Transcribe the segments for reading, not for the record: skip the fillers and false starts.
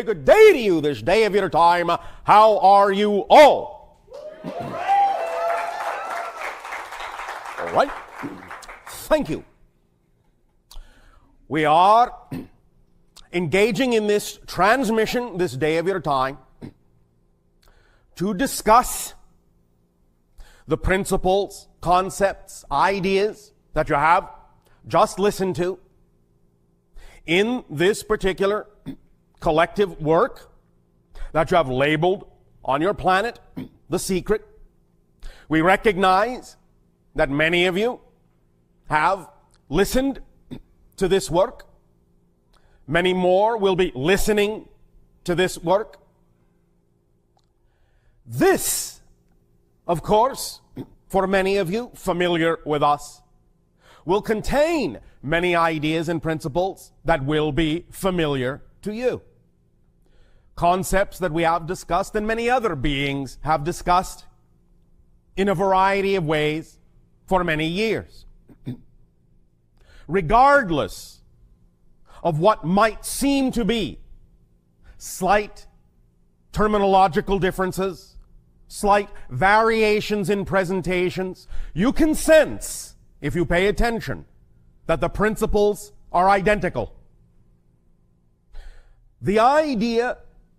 Good day to you this day of your time. How are you all? All right. Thank you. We are engaging in this transmission this day of your time to discuss the principles, concepts, ideas that you have just listened to in this particular collective work that you have labeled on your planet, The Secret. We recognize that many of you have listened to this work. Many more will be listening to this work. This, of course, for many of you familiar with us, will contain many ideas and principles that will be familiar to you. Concepts that we have discussed and many other beings have discussed in a variety of ways for many years. Regardless of what might seem to be slight terminological differences, slight variations in presentations, you can sense, if you pay attention, that the principles are identical. The idea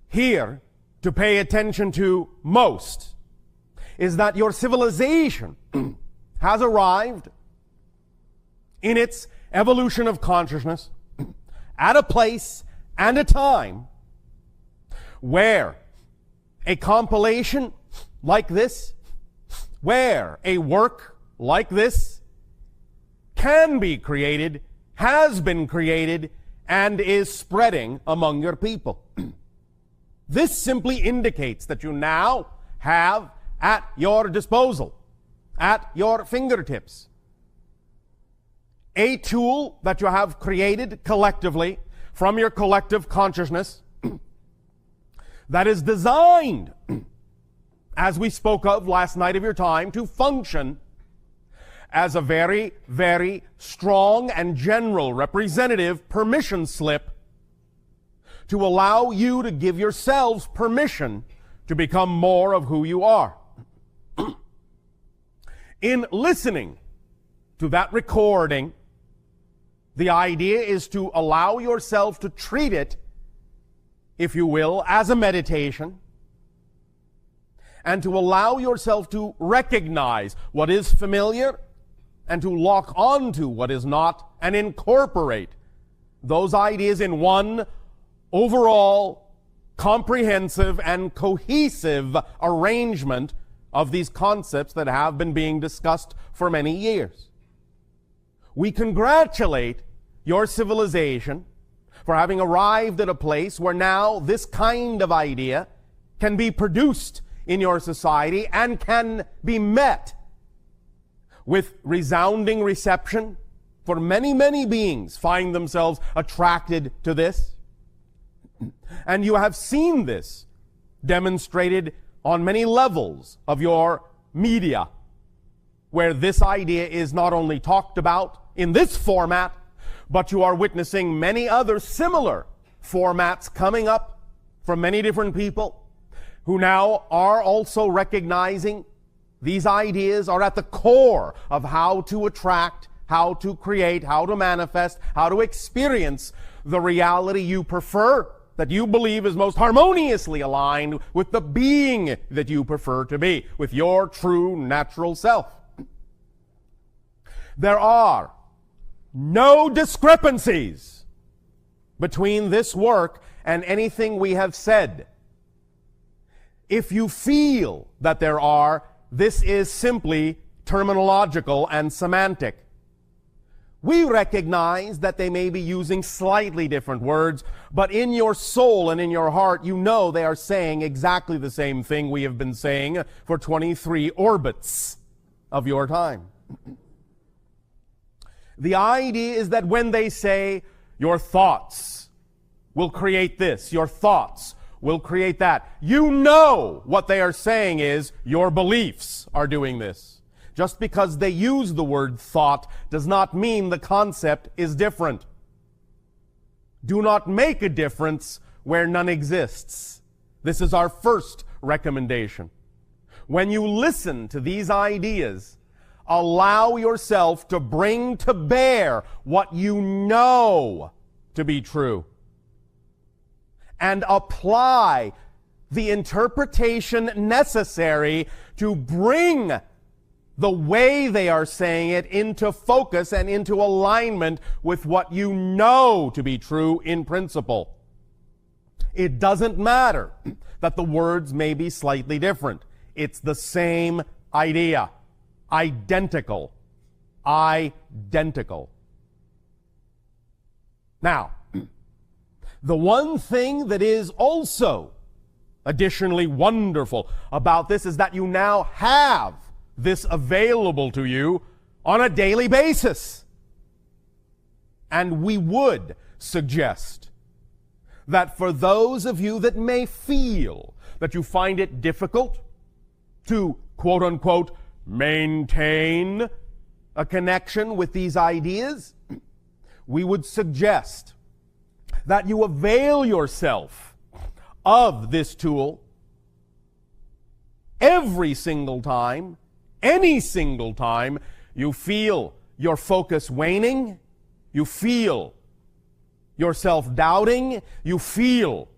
here to pay attention to most is that your civilization has arrived in its evolution of consciousness at a place and a time where a compilation like this, where a work like this can be created, has been created, and is spreading among your people. This simply indicates that you now have at your disposal, at your fingertips, a tool that you have created collectively from your collective consciousness that is designed, as we spoke of last night of your time, to function as a very, very strong and general representative permission slip to allow you to give yourselves permission to become more of who you are. In listening to that recording, the idea is to allow yourself to treat it, if you will, as a meditation, and to allow yourself to recognize what is familiar and to lock onto what is not and incorporate those ideas in one overall comprehensive and cohesive arrangement of these concepts that have been being discussed for many years. We congratulate your civilization for having arrived at a place where now this kind of idea can be produced in your society and can be met with resounding reception, for many, many beings find themselves attracted to this. And you have seen this demonstrated on many levels of your media, where this idea is not only talked about in this format, but you are witnessing many other similar formats coming up from many different people who now are also recognizing these ideas are at the core of how to attract, how to create, how to manifest, how to experience the reality you prefer, that you believe is most harmoniously aligned with the being that you prefer to be, with your true natural self. There are no discrepancies between this work and anything we have said. If you feel that there are, this is simply terminological and semantic. We recognize that they may be using slightly different words, but in your soul and in your heart, you know they are saying exactly the same thing we have been saying for 23 orbits of your time. The idea is that when they say, your thoughts will create this, your thoughts will create that, you know what they are saying is, your beliefs are doing this. Just because they use the word thought does not mean the concept is different. Do not make a difference where none exists. This is our first recommendation. When you listen to these ideas, allow yourself to bring to bear what you know to be true, and apply the interpretation necessary to bring the way they are saying it into focus and into alignment with what you know to be true in principle. It doesn't matter that the words may be slightly different. It's the same idea. Identical. Identical. Now, the one thing that is also additionally wonderful about this is that you now have this available to you on a daily basis. And we would suggest that for those of you that may feel that you find it difficult to, quote unquote, maintain a connection with these ideas, we would suggest that you avail yourself of this tool every single time, any single time you feel your focus waning, you feel yourself doubting, you feel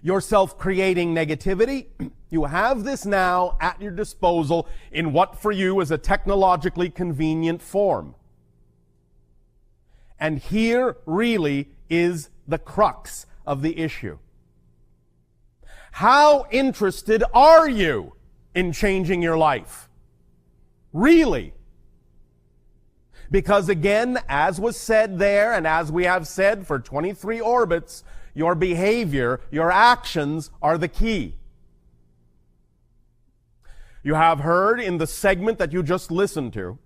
yourself creating negativity. You have this now at your disposal in what for you is a technologically convenient form. And here really is the crux of the issue. How interested are you in changing your life? Really? Because again, as was said there, and as we have said for 23 orbits, your behavior, your actions are the key. You have heard in the segment that you just listened to,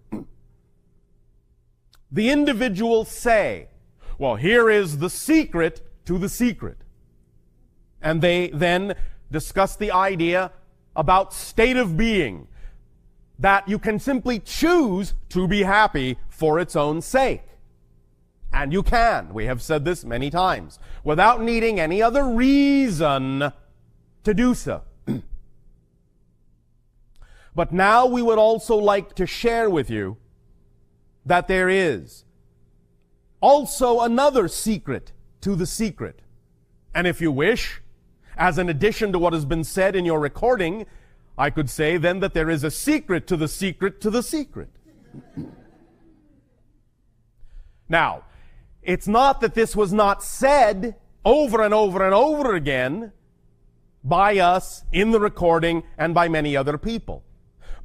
the individual say, well, here is the secret to the secret. And they then discuss the idea about state of being, that you can simply choose to be happy for its own sake. And you can, we have said this many times, without needing any other reason to do so. But now we would also like to share with you that there is also another secret to the secret. And if you wish, as an addition to what has been said in your recording, I could say then that there is a secret to the secret to the secret. Now, it's not that this was not said over and over and over again by us in the recording and by many other people.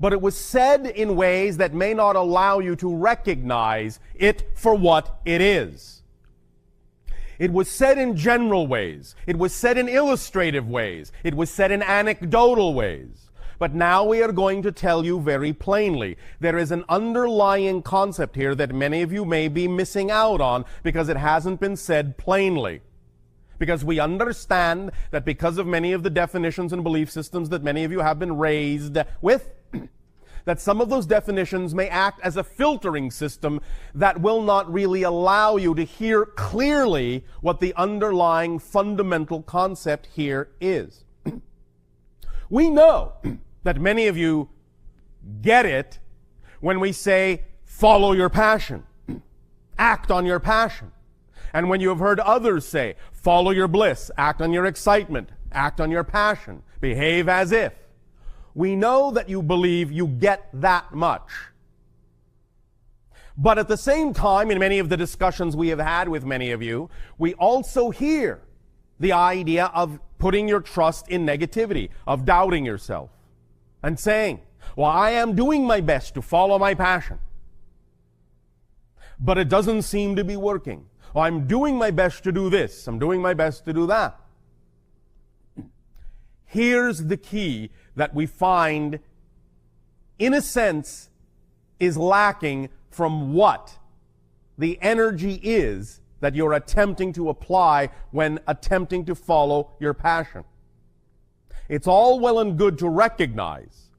But it was said in ways that may not allow you to recognize it for what it is. It was said in general ways. It was said in illustrative ways. It was said in anecdotal ways. But now we are going to tell you very plainly, there is an underlying concept here that many of you may be missing out on because it hasn't been said plainly. Because we understand that because of many of the definitions and belief systems that many of you have been raised with, that some of those definitions may act as a filtering system that will not really allow you to hear clearly what the underlying fundamental concept here is. We know that many of you get it when we say, follow your passion, act on your passion. And when you have heard others say, follow your bliss, act on your excitement, act on your passion, behave as if. We know that you believe you get that much. But at the same time, in many of the discussions we have had with many of you, we also hear the idea of putting your trust in negativity, of doubting yourself, and saying, well, I am doing my best to follow my passion, but it doesn't seem to be working. Well, I'm doing my best to do this, I'm doing my best to do that. Here's the key that we find, in a sense, is lacking from what the energy is that you're attempting to apply when attempting to follow your passion. It's all well and good to recognize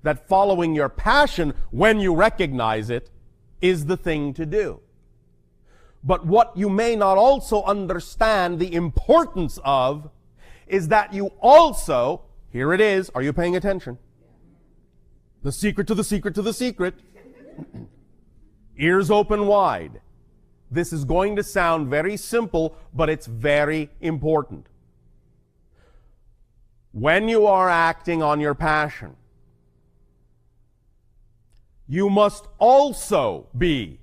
that following your passion, when you recognize it, is the thing to do. But what you may not also understand the importance of is that you also, here it is, are you paying attention? The secret to the secret to the secret. Ears open wide. This is going to sound very simple, but it's very important. When you are acting on your passion, you must also be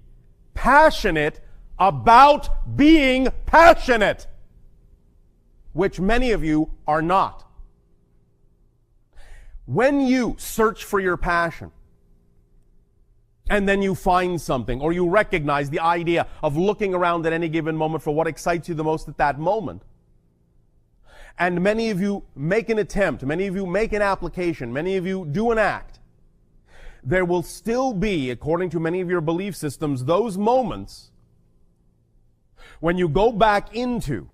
passionate about being passionate, which many of you are not. When you search for your passion, and then you find something, or you recognize the idea of looking around at any given moment for what excites you the most at that moment, and many of you make an attempt, many of you make an application, many of you do an act, there will still be, according to many of your belief systems, those moments when you go back into,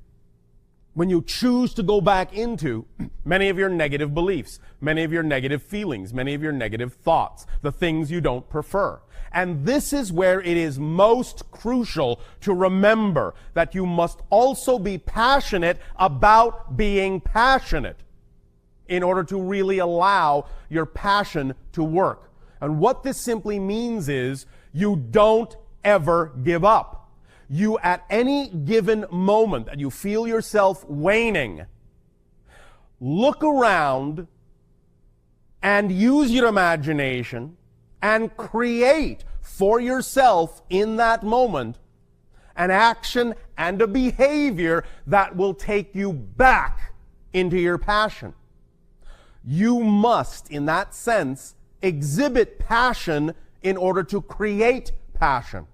when you choose to go back into many of your negative beliefs, many of your negative feelings, many of your negative thoughts, the things you don't prefer. And this is where it is most crucial to remember that you must also be passionate about being passionate in order to really allow your passion to work. And what this simply means is you don't ever give up. You, at any given moment that you feel yourself waning, look around and use your imagination and create for yourself in that moment an action and a behavior that will take you back into your passion. You must, in that sense, exhibit passion in order to create passion.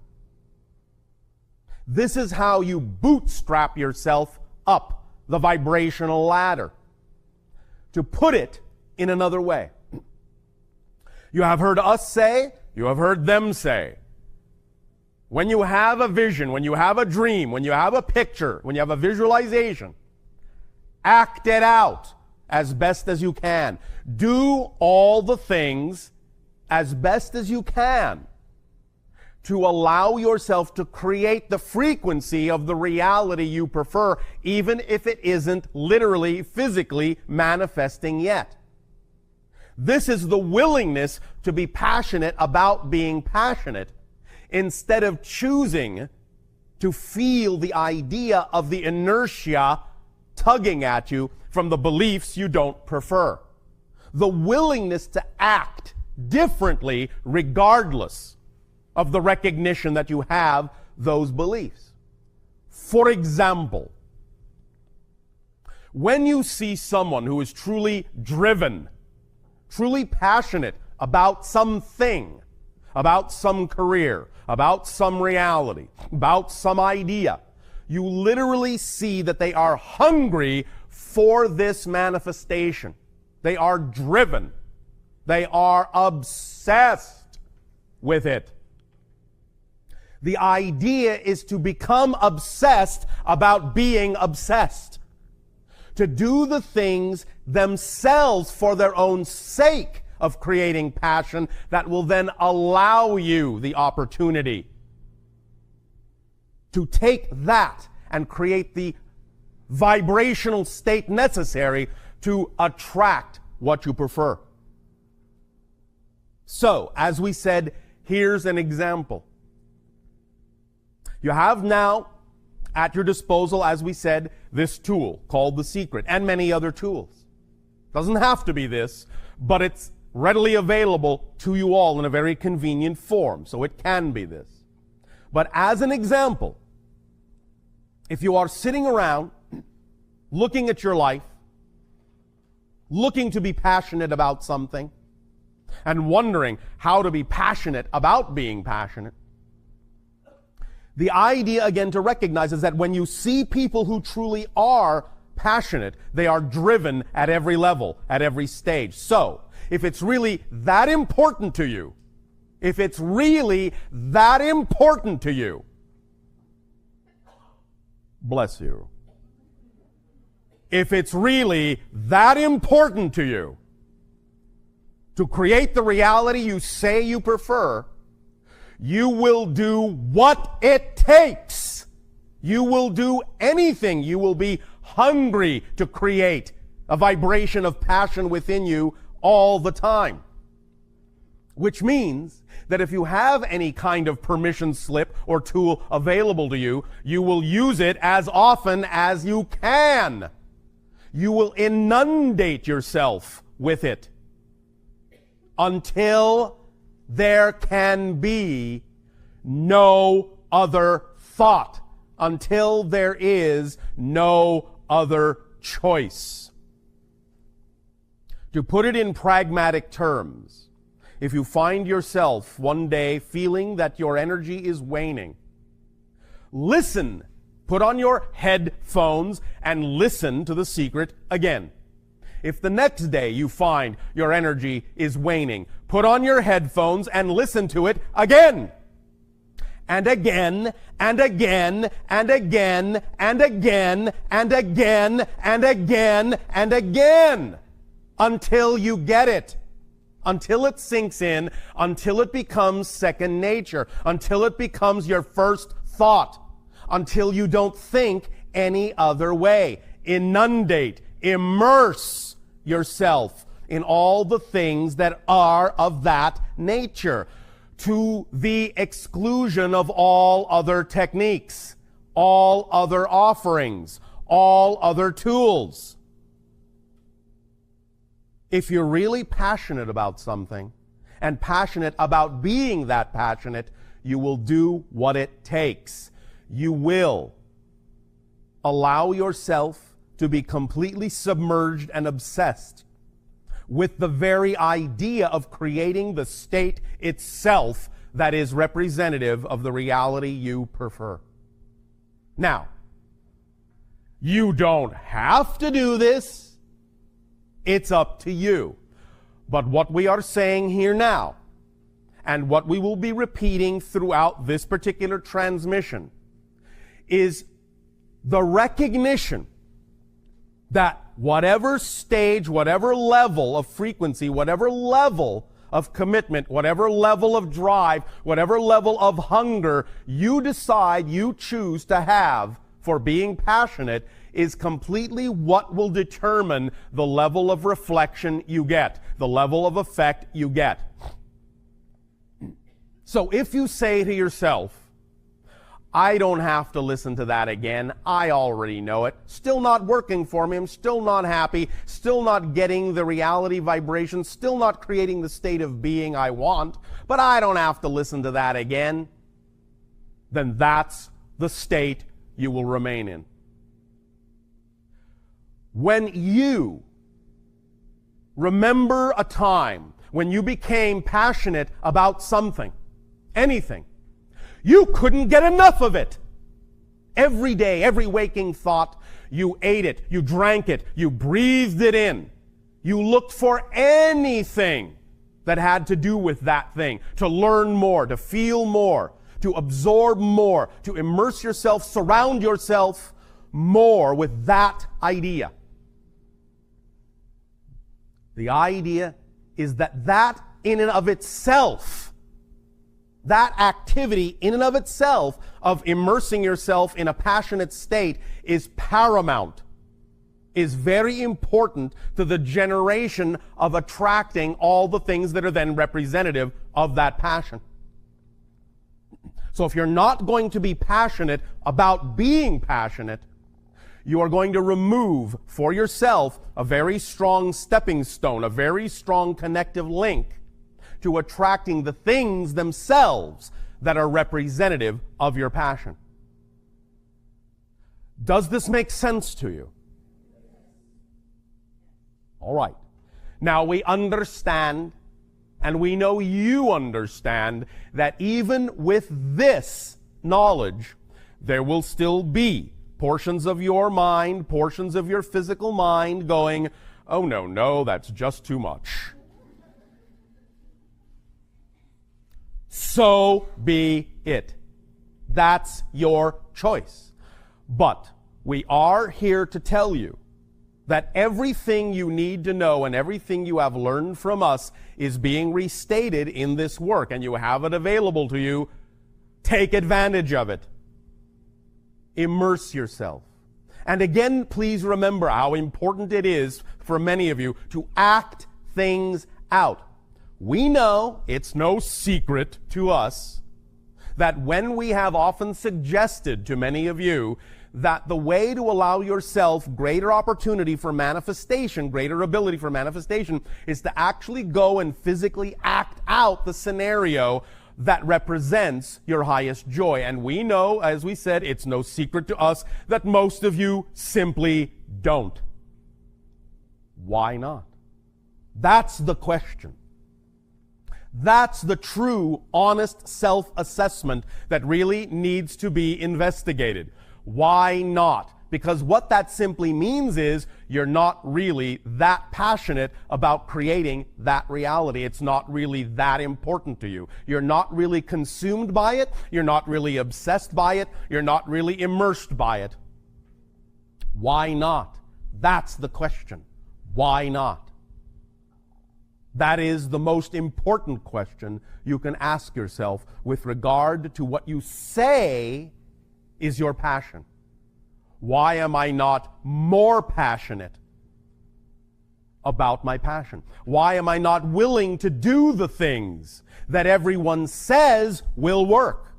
This is how you bootstrap yourself up the vibrational ladder. To put it in another way, you have heard us say, you have heard them say, when you have a vision, when you have a dream, when you have a picture, when you have a visualization, act it out as best as you can. Do all the things as best as you can to allow yourself to create the frequency of the reality you prefer, even if it isn't literally, physically manifesting yet. This is the willingness to be passionate about being passionate, instead of choosing to feel the idea of the inertia tugging at you from the beliefs you don't prefer. The willingness to act differently regardless of the recognition that you have those beliefs. For example, when you see someone who is truly driven, truly passionate about something, about some career, about some reality, about some idea, you literally see that they are hungry for this manifestation. They are driven. They are obsessed with it. The idea is to become obsessed about being obsessed. To do the things themselves for their own sake of creating passion that will then allow you the opportunity to take that and create the vibrational state necessary to attract what you prefer. So, as we said, here's an example. You have now at your disposal, as we said, this tool called The Secret, and many other tools. Doesn't have to be this, but it's readily available to you all in a very convenient form, so it can be this. But as an example, if you are sitting around looking at your life, looking to be passionate about something, and wondering how to be passionate about being passionate, the idea, again, to recognize is that when you see people who truly are passionate, they are driven at every level, at every stage. So, if it's really that important to you, if it's really that important to you, bless you. If it's really that important to you to create the reality you say you prefer, you will do what it takes You will do anything. You will be hungry to create a vibration of passion within you all the time. Which means that if you have any kind of permission slip or tool available to you, you will use it as often as you can. You will inundate yourself with it until there can be no other thought, until there is no other choice. To put it in pragmatic terms, if you find yourself one day feeling that your energy is waning, listen. Put on your headphones and listen to the secret again. If the next day you find your energy is waning, put on your headphones and listen to it again. And again, and again, and again, and again, and again, and again, and again, until you get it. Until it sinks in, until it becomes second nature, until it becomes your first thought, until you don't think any other way. Inundate, immerse yourself in all the things that are of that nature, to the exclusion of all other techniques, all other offerings, all other tools. If you're really passionate about something, and passionate about being that passionate, you will do what it takes. You will allow yourself to be completely submerged and obsessed with the very idea of creating the state itself that is representative of the reality you prefer. Now, you don't have to do this. It's up to you. But what we are saying here now, and what we will be repeating throughout this particular transmission, is the recognition that whatever stage, whatever level of frequency, whatever level of commitment, whatever level of drive, whatever level of hunger you decide you choose to have for being passionate is completely what will determine the level of reflection you get, the level of effect you get. So if you say to yourself, I don't have to listen to that again. I already know it. Still not working for me. I'm still not happy. Still not getting the reality vibration. Still not creating the state of being I want. But I don't have to listen to that again. Then that's the state you will remain in. When you remember a time when you became passionate about something, anything, you couldn't get enough of it. Every day, every waking thought, you ate it, you drank it, you breathed it in. You looked for anything that had to do with that thing, to learn more, to feel more, to absorb more, to immerse yourself, surround yourself more with that idea. The idea is that in and of itself, that activity in and of itself of immersing yourself in a passionate state is paramount, is very important to the generation of attracting all the things that are then representative of that passion. So if you're not going to be passionate about being passionate, you are going to remove for yourself a very strong stepping stone, a very strong connective link to attracting the things themselves that are representative of your passion. Does this make sense to you? All right. Now we understand, and we know you understand, that even with this knowledge, there will still be portions of your mind, portions of your physical mind going, oh no, that's just too much. So be it. That's your choice. But we are here to tell you that everything you need to know and everything you have learned from us is being restated in this work, and you have it available to you. Take advantage of it. Immerse yourself. And again, please remember how important it is for many of you to act things out. We know, it's no secret to us, that when we have often suggested to many of you that the way to allow yourself greater opportunity for manifestation, greater ability for manifestation, is to actually go and physically act out the scenario that represents your highest joy. And we know, as we said, it's no secret to us that most of you simply don't. Why not? That's the question. That's the true, honest self-assessment that really needs to be investigated. Why not? Because what that simply means is you're not really that passionate about creating that reality. It's not really that important to you. You're not really consumed by it. You're not really obsessed by it. You're not really immersed by it. Why not? That's the question. Why not? That is the most important question you can ask yourself with regard to what you say is your passion. Why am I not more passionate about my passion? Why am I not willing to do the things that everyone says will work?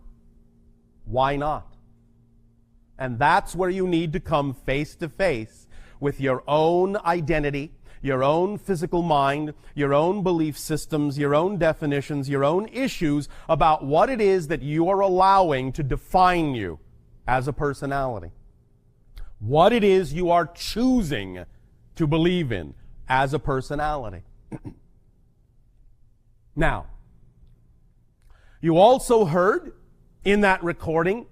Why not? And that's where you need to come face to face with your own identity, your own physical mind, your own belief systems, your own definitions, your own issues about what it is that you are allowing to define you as a personality. What it is you are choosing to believe in as a personality. Now, you also heard in that recording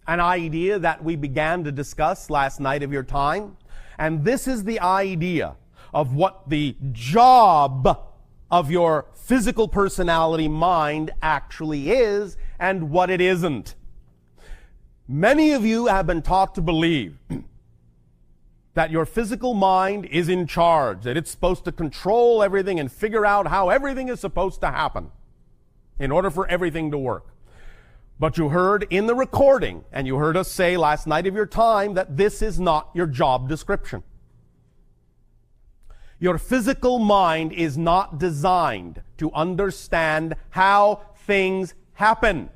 an idea that we began to discuss last night of your time, and this is the idea of what the job of your physical personality mind actually is and what it isn't. Many of you have been taught to believe that your physical mind is in charge, that it's supposed to control everything and figure out how everything is supposed to happen in order for everything to work. But you heard in the recording, and you heard us say last night of your time, that this is not your job description. Your physical mind is not designed to understand how things happen.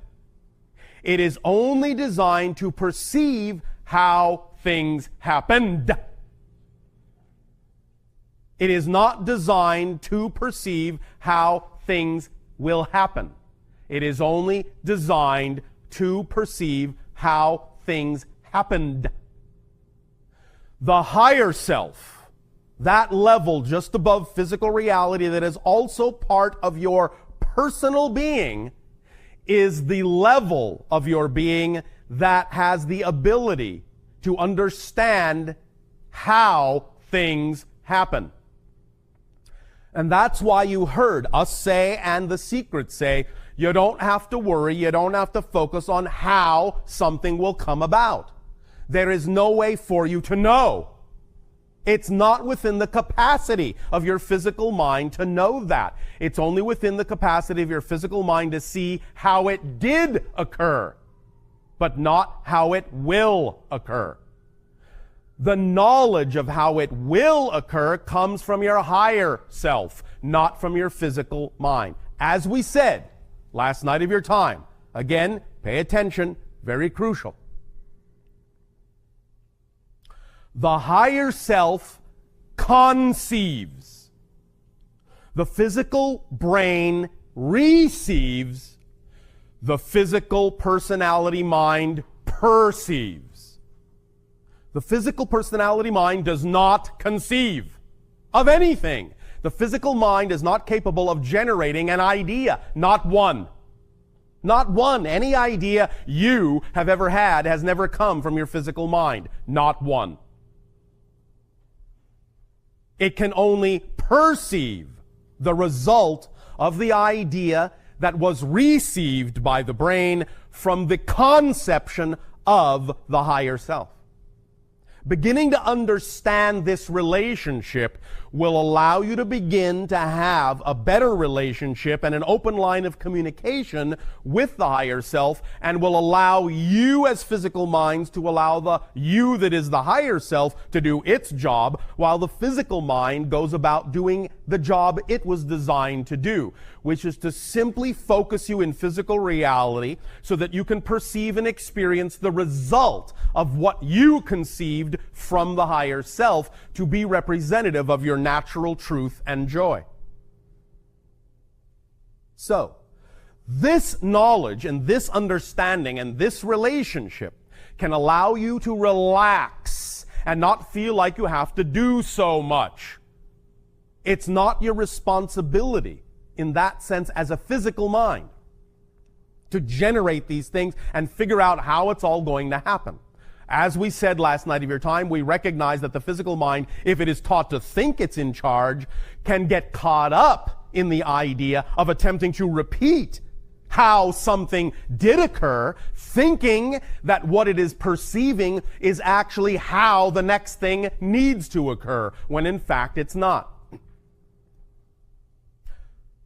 It is only designed to perceive how things happened. It is not designed to perceive how things will happen. It is only designed to perceive how things happened. The higher self, that level just above physical reality that is also part of your personal being, is the level of your being that has the ability to understand how things happen. And that's why you heard us say, and the secret say, you don't have to worry, you don't have to focus on how something will come about. There is no way for you to know. It's not within the capacity of your physical mind to know that. It's only within the capacity of your physical mind to see how it did occur, but not how it will occur. The knowledge of how it will occur comes from your higher self, not from your physical mind. As we said last night of your time, again, pay attention, very crucial. The higher self conceives. The physical brain receives. The physical personality mind perceives. The physical personality mind does not conceive of anything. The physical mind is not capable of generating an idea, not one. Not one. Any idea you have ever had has never come from your physical mind. Not one. It can only perceive the result of the idea that was received by the brain from the conception of the higher self. Beginning to understand this relationship will allow you to begin to have a better relationship and an open line of communication with the higher self, and will allow you as physical minds to allow the you that is the higher self to do its job, while the physical mind goes about doing the job it was designed to do, which is to simply focus you in physical reality so that you can perceive and experience the result of what you conceived from the higher self to be representative of your natural truth and joy. So, this knowledge and this understanding and this relationship can allow you to relax and not feel like you have to do so much. It's not your responsibility in that sense as a physical mind to generate these things and figure out how it's all going to happen. As we said last night of your time, we recognize that the physical mind, if it is taught to think it's in charge, can get caught up in the idea of attempting to repeat how something did occur, thinking that what it is perceiving is actually how the next thing needs to occur, when in fact it's not.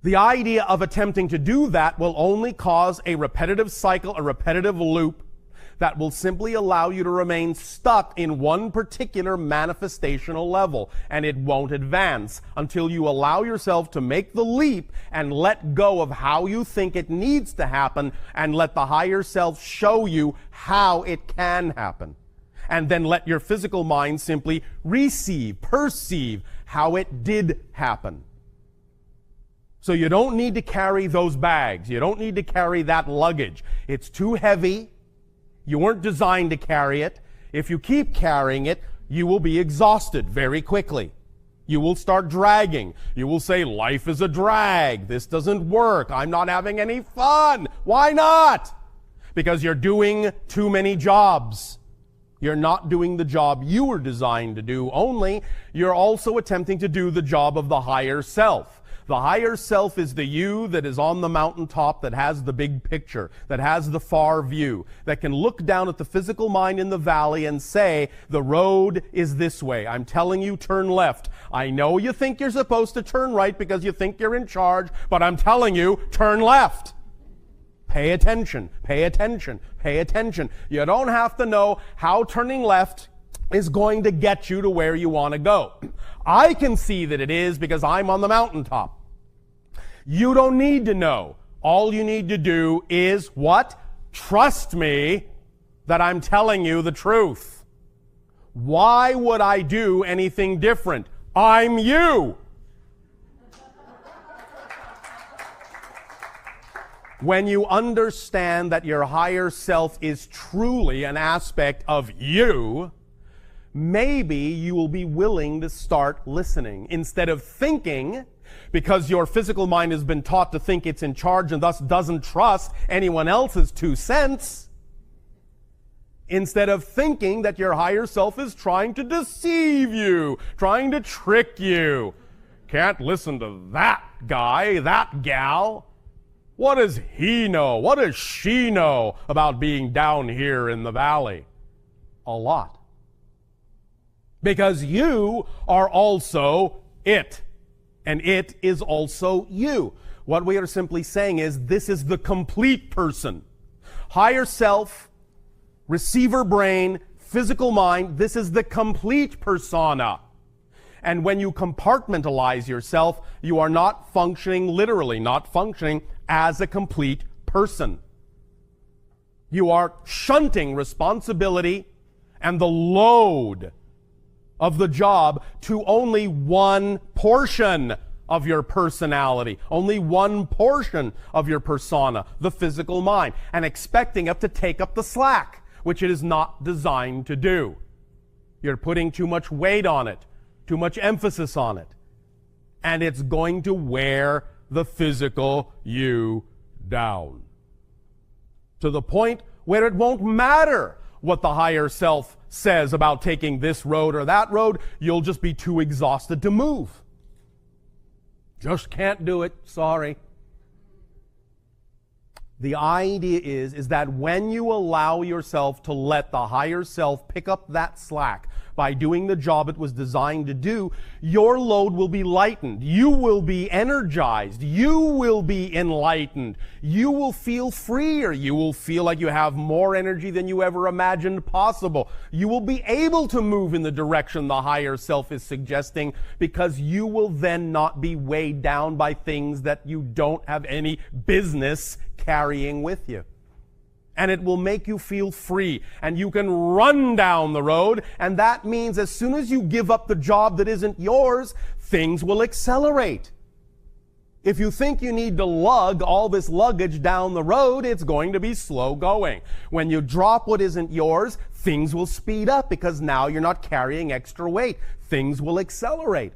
The idea of attempting to do that will only cause a repetitive cycle, a repetitive loop, that will simply allow you to remain stuck in one particular manifestational level, and it won't advance until you allow yourself to make the leap and let go of how you think it needs to happen, and let the higher self show you how it can happen. And then let your physical mind simply perceive how it did happen. So you don't need to carry those bags. You don't need to carry that luggage. It's too heavy. You weren't designed to carry it. If you keep carrying it, you will be exhausted very quickly. You will start dragging. You will say, life is a drag. This doesn't work. I'm not having any fun. Why not? Because you're doing too many jobs. You're not doing the job you were designed to do, only you're also attempting to do the job of the higher self. The higher self is the you that is on the mountaintop, that has the big picture, that has the far view, that can look down at the physical mind in the valley and say, the road is this way. I'm telling you, turn left. I know you think you're supposed to turn right because you think you're in charge, but I'm telling you, turn left. Pay attention, pay attention, pay attention. You don't have to know how turning left is going to get you to where you want to go. I can see that it is because I'm on the mountaintop. You don't need to know. All you need to do is what? Trust me that I'm telling you the truth. Why would I do anything different? I'm you. When you understand that your higher self is truly an aspect of you, maybe you will be willing to start listening instead of thinking, because your physical mind has been taught to think it's in charge and thus doesn't trust anyone else's 2 cents. Instead of thinking that your higher self is trying to deceive you, trying to trick you. Can't listen to that guy, that gal. What does he know? What does she know about being down here in the valley? A lot. Because you are also it. And it is also you. What we are simply saying is this is the complete person. Higher self, receiver brain, physical mind, this is the complete persona. And when you compartmentalize yourself, you are not functioning literally, not functioning as a complete person. You are shunting responsibility and the load of the job to only one portion of your personality, only one portion of your persona, the physical mind, and expecting it to take up the slack, which it is not designed to do. You're putting too much weight on it, too much emphasis on it, and it's going to wear the physical you down to the point where it won't matter what the higher self says about taking this road or that road. You'll just be too exhausted to move. Just can't do it. Sorry. The idea is that when you allow yourself to let the higher self pick up that slack, by doing the job it was designed to do, your load will be lightened. You will be energized. You will be enlightened. You will feel freer. You will feel like you have more energy than you ever imagined possible. You will be able to move in the direction the higher self is suggesting, because you will then not be weighed down by things that you don't have any business carrying with you. And it will make you feel free, and you can run down the road, and that means as soon as you give up the job that isn't yours, things will accelerate. If you think you need to lug all this luggage down the road, it's going to be slow going. When you drop what isn't yours, things will speed up because now you're not carrying extra weight. Things will accelerate.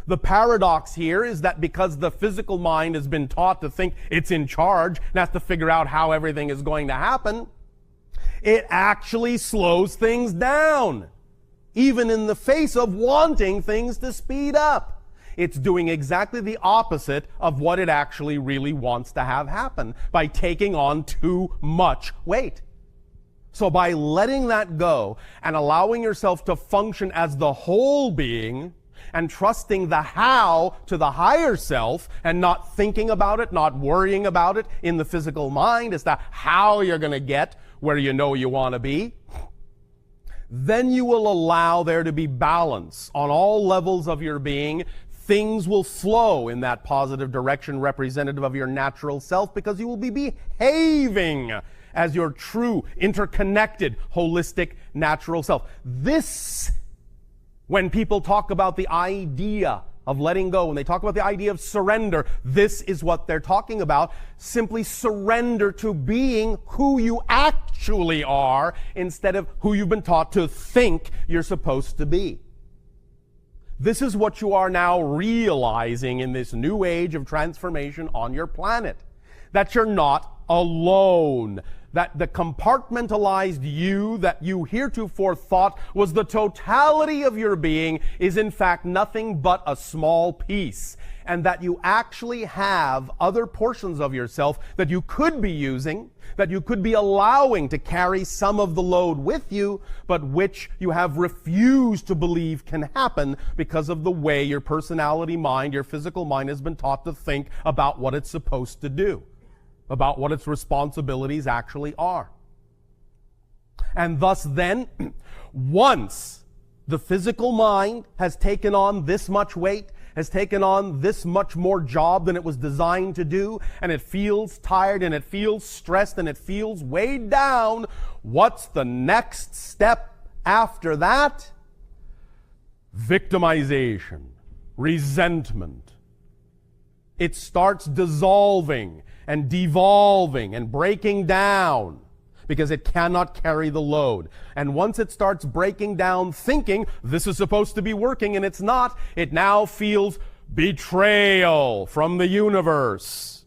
The paradox here is that because the physical mind has been taught to think it's in charge and has to figure out how everything is going to happen, it actually slows things down, even in the face of wanting things to speed up. It's doing exactly the opposite of what it actually really wants to have happen by taking on too much weight. So by letting that go and allowing yourself to function as the whole being, and trusting the how to the higher self and not thinking about it, not worrying about it in the physical mind as to how you're going to get where you know you want to be, then you will allow there to be balance on all levels of your being. Things will flow in that positive direction representative of your natural self because you will be behaving as your true, interconnected, holistic, natural self. This, when people talk about the idea of letting go, when they talk about the idea of surrender, this is what they're talking about. Simply surrender to being who you actually are instead of who you've been taught to think you're supposed to be. This is what you are now realizing in this new age of transformation on your planet. That you're not alone. That the compartmentalized you that you heretofore thought was the totality of your being is in fact nothing but a small piece. And that you actually have other portions of yourself that you could be using, that you could be allowing to carry some of the load with you, but which you have refused to believe can happen because of the way your personality mind, your physical mind has been taught to think about what it's supposed to do, about what its responsibilities actually are. And thus then, once the physical mind has taken on this much weight, has taken on this much more job than it was designed to do, and it feels tired, and it feels stressed, and it feels weighed down, what's the next step after that? Victimization, resentment. It starts dissolving and devolving and breaking down because it cannot carry the load. And once it starts breaking down, thinking this is supposed to be working and it's not, it now feels betrayal from the universe.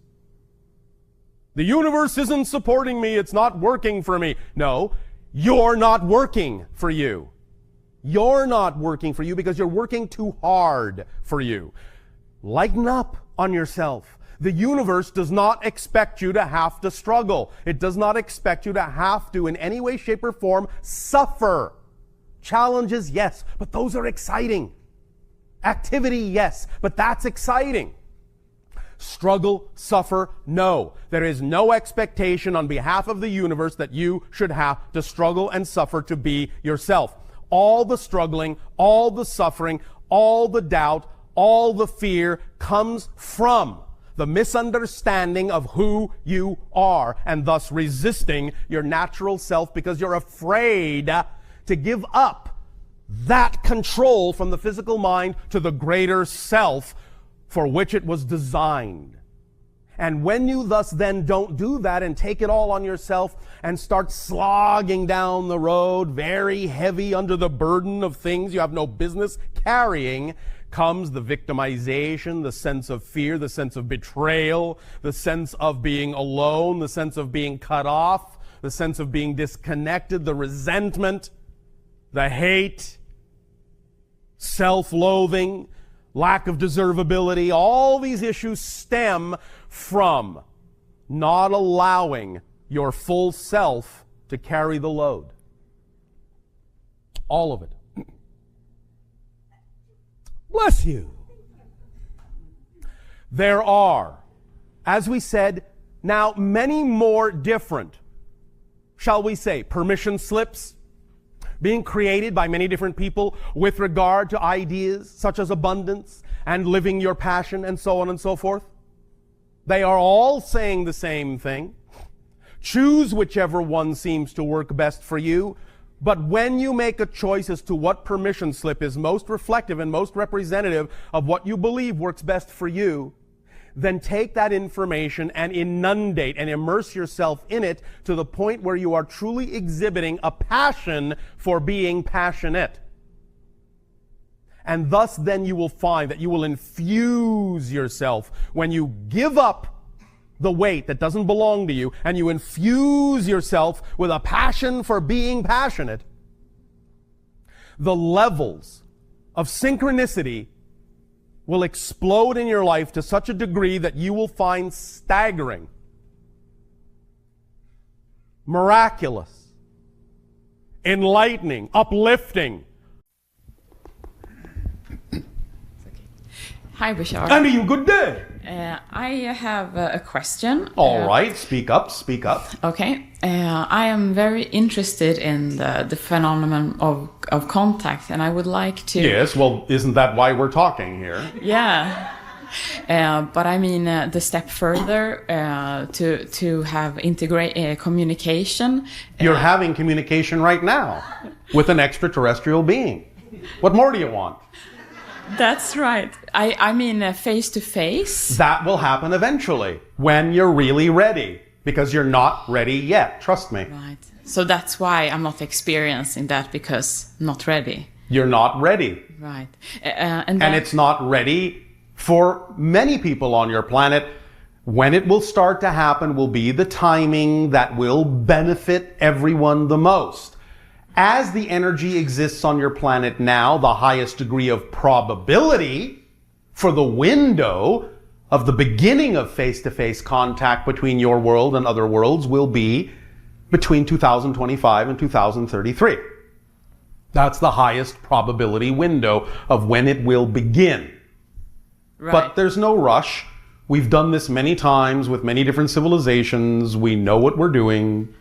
The universe isn't supporting me, it's not working for me. No, you're not working for you. You're not working for you because you're working too hard for you. Lighten up on yourself. The universe does not expect you to have to struggle. It does not expect you to have to, in any way, shape, or form, suffer. Challenges, yes, but those are exciting. Activity, yes, but that's exciting. Struggle, suffer, no. There is no expectation on behalf of the universe that you should have to struggle and suffer to be yourself. All the struggling, all the suffering, all the doubt, all the fear comes from the misunderstanding of who you are, and thus resisting your natural self because you're afraid to give up that control from the physical mind to the greater self for which it was designed. And when you thus then don't do that and take it all on yourself and start slogging down the road, very heavy under the burden of things you have no business carrying, comes the victimization, the sense of fear, the sense of betrayal, the sense of being alone, the sense of being cut off, the sense of being disconnected, the resentment, the hate, self-loathing, lack of deservability. All these issues stem from not allowing your full self to carry the load. All of it. Bless you. There are, as we said, now many more different, shall we say, permission slips being created by many different people with regard to ideas such as abundance and living your passion and so on and so forth. They are all saying the same thing. Choose whichever one seems to work best for you. But when you make a choice as to what permission slip is most reflective and most representative of what you believe works best for you, then take that information and inundate and immerse yourself in it to the point where you are truly exhibiting a passion for being passionate. And thus then you will find that you will infuse yourself when you give up the weight that doesn't belong to you and you infuse yourself with a passion for being passionate. The levels of synchronicity will explode in your life to such a degree that you will find staggering, miraculous, enlightening, uplifting. Hi, Bashar. And you good day. I have a question. All right, speak up, speak up. Okay. I am very interested in the phenomenon of contact, and I would like to... Yes, well, isn't that why we're talking here? Yeah. But I mean, the step further to have communication. You're having communication right now with an extraterrestrial being. What more do you want? That's right. I mean, face to face. That will happen eventually, when you're really ready, because you're not ready yet, trust me. Right. So that's why I'm not experiencing that, because I'm not ready. You're not ready. Right. And it's not ready for many people on your planet. When it will start to happen will be the timing that will benefit everyone the most. As the energy exists on your planet now, the highest degree of probability for the window of the beginning of face-to-face contact between your world and other worlds will be between 2025 and 2033. That's the highest probability window of when it will begin. Right. But there's no rush. We've done this many times with many different civilizations. We know what we're doing.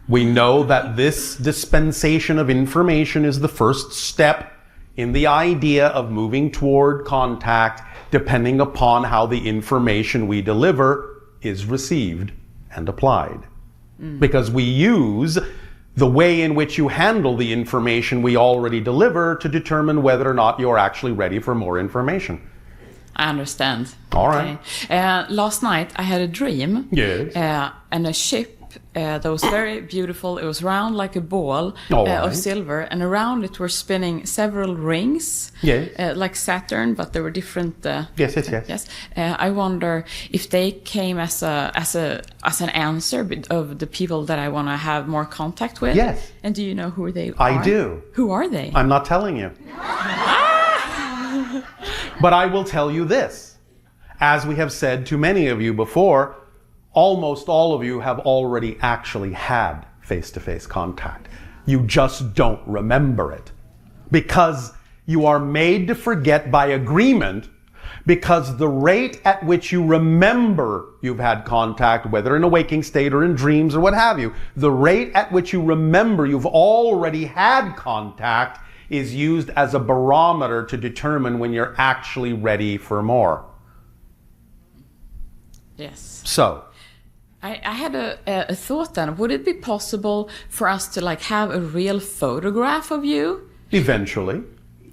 We know that this dispensation of information is the first step in the idea of moving toward contact, depending upon how the information we deliver is received and applied. Because we use the way in which you handle the information we already deliver to determine whether or not you're actually ready for more information. I understand. All right. Okay. Last night I had a dream. Yes. And a ship that was very beautiful. It was round like a ball Right. of silver, and around it were spinning several rings. Yes. Like Saturn, but there were different. Yes. Yes. I wonder if they came as an answer of the people that I want to have more contact with. Yes. And do you know who they are? I do. Who are they? I'm not telling you. But I will tell you this. As we have said to many of you before, almost all of you have already actually had face-to-face contact. You just don't remember it. Because you are made to forget by agreement, because the rate at which you remember you've had contact, whether in a waking state or in dreams or what have you, the rate at which you remember you've already had contact is used as a barometer to determine when you're actually ready for more. Yes. So, I had a thought then. Would it be possible for us to like have a real photograph of you? eventually,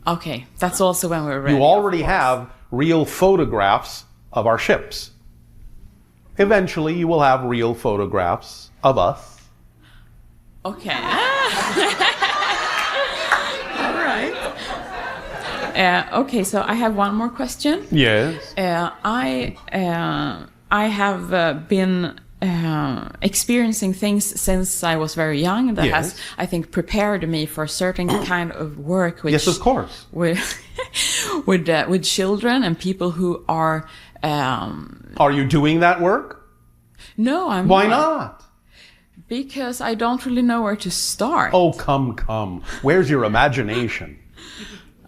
Okay, that's also when we're ready. you already of course. have real photographs of our ships. Eventually, you will have real photographs of us. Okay. All right. Okay, so I have one more question. Yes. I have been experiencing things since I was very young that Yes. has, I think, prepared me for a certain kind of work. Which, Yes, of course. With with children and people who are. Are you doing that work? No, I'm Why not? Because I don't really know where to start. Oh, come. Where's your imagination?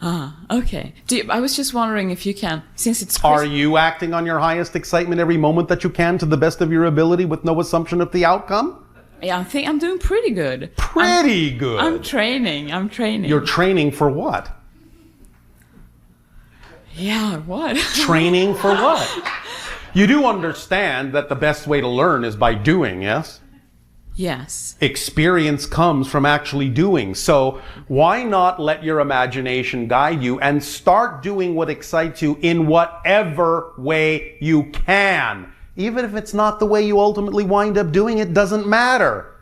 Okay. I was just wondering if you can, since it's Are you acting on your highest excitement every moment that you can to the best of your ability with no assumption of the outcome? Yeah, I think I'm doing pretty good. Pretty good. I'm training. You're training for what? Yeah, what? Training for what? You do understand that the best way to learn is by doing, yes? Yes. Experience comes from actually doing. So why not let your imagination guide you and start doing what excites you in whatever way you can? Even if it's not the way you ultimately wind up doing it, doesn't matter.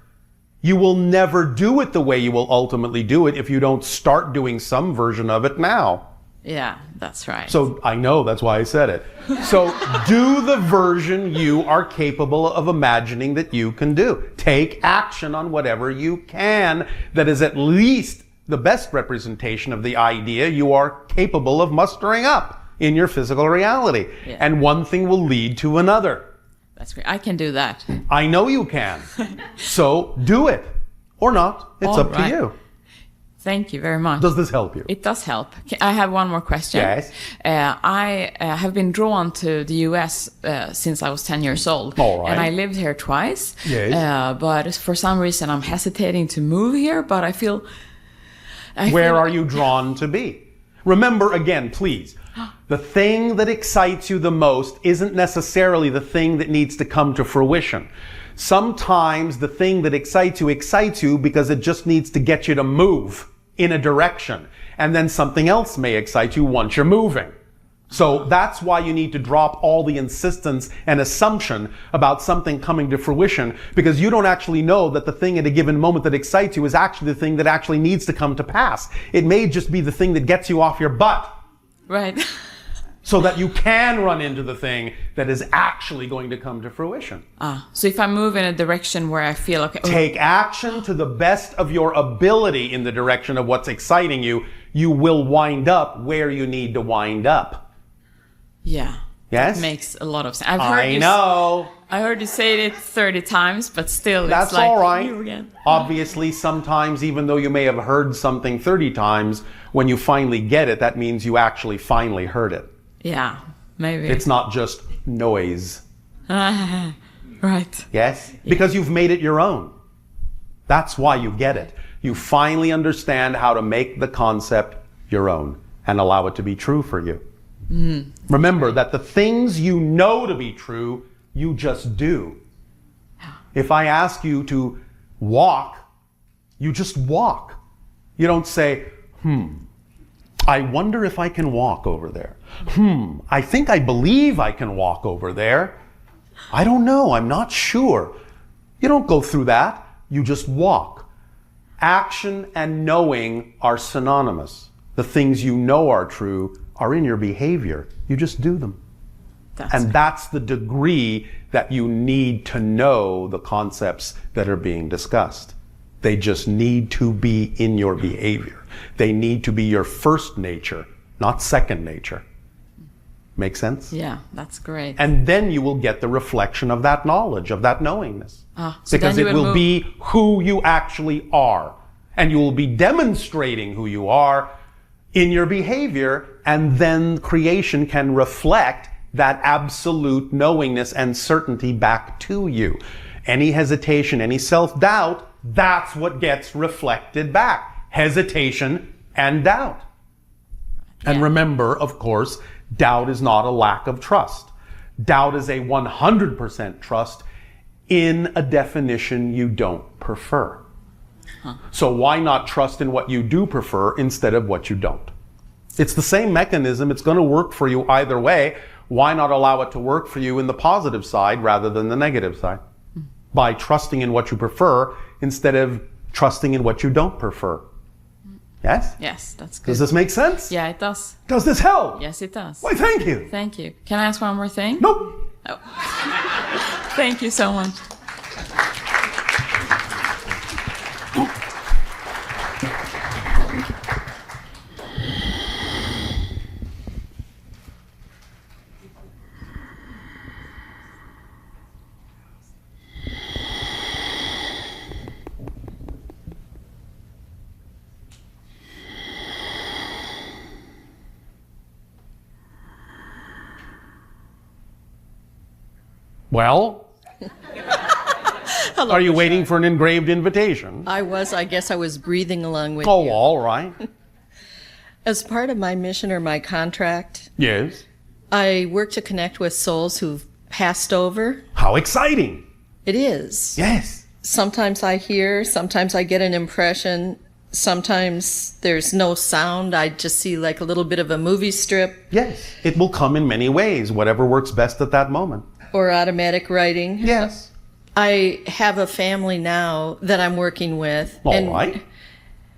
You will never do it the way you will ultimately do it if you don't start doing some version of it now. Yeah, that's right. So I know, that's why I said it. So do the version you are capable of imagining that you can do. Take action on whatever you can that is at least the best representation of the idea you are capable of mustering up in your physical reality. Yeah. And one thing will lead to another. That's great. I can do that. I know you can. So do it. Or not. It's up to you. Thank you very much. Does this help you? It does help. I have one more question. Yes. I have been drawn to the US since I was 10 years old. All right. And I lived here twice. Yes. But for some reason I'm hesitating to move here, but I feel... Where are you drawn to be? Remember again, please, the thing that excites you the most isn't necessarily the thing that needs to come to fruition. Sometimes the thing that excites you because it just needs to get you to move in a direction. And then something else may excite you once you're moving. So that's why you need to drop all the insistence and assumption about something coming to fruition, because you don't actually know that the thing at a given moment that excites you is actually the thing that actually needs to come to pass. It may just be the thing that gets you off your butt. Right. So that you can run into the thing that is actually going to come to fruition. So if I move in a direction where I feel okay... Take action to the best of your ability in the direction of what's exciting you, you will wind up where you need to wind up. Yeah. Yes? That makes a lot of sense. I know. I heard you say it 30 times, but still That's it's like... all right. You again. Obviously, sometimes, even though you may have heard something 30 times, when you finally get it, that means you actually finally heard it. Yeah, maybe. It's not just noise. Right. Yes? Because you've made it your own. That's why you get it. You finally understand how to make the concept your own and allow it to be true for you. Remember that the things you know to be true, you just do. If I ask you to walk, you just walk. You don't say, I wonder if I can walk over there. I think I believe I can walk over there. I don't know, I'm not sure. You don't go through that. You just walk. Action and knowing are synonymous. The things you know are true are in your behavior. You just do them. That's the degree that you need to know the concepts that are being discussed. They just need to be in your behavior. They need to be your first nature, not second nature. Make sense? Yeah, that's great. And then you will get the reflection of that knowledge, of that knowingness. So because it will be who you actually are. And you will be demonstrating who you are in your behavior, and then creation can reflect that absolute knowingness and certainty back to you. Any hesitation, any self-doubt, that's what gets reflected back. Hesitation and doubt. And remember, of course, doubt is not a lack of trust. Doubt is a 100% trust in a definition you don't prefer. So why not trust in what you do prefer instead of what you don't? It's the same mechanism. It's going to work for you either way. Why not allow it to work for you in the positive side rather than the negative side? By trusting in what you prefer instead of trusting in what you don't prefer. Yes? Yes, that's good. Does this make sense? Yeah, it does. Does this help? Yes, it does. Why, thank you. Thank you. Can I ask one more thing? Nope. Oh. Thank you so much. Well, Hello, are you Bashar. waiting for an engraved invitation? I guess I was breathing along with Oh, you. all right. As part of my mission or my contract, Yes. I work to connect with souls who've passed over. How exciting. It is. Yes. Sometimes I hear, sometimes I get an impression, sometimes there's no sound. I just see like a little bit of a movie strip Yes. It will come in many ways, whatever works best at that moment. or automatic writing. Yes. I have a family now that I'm working with. All right.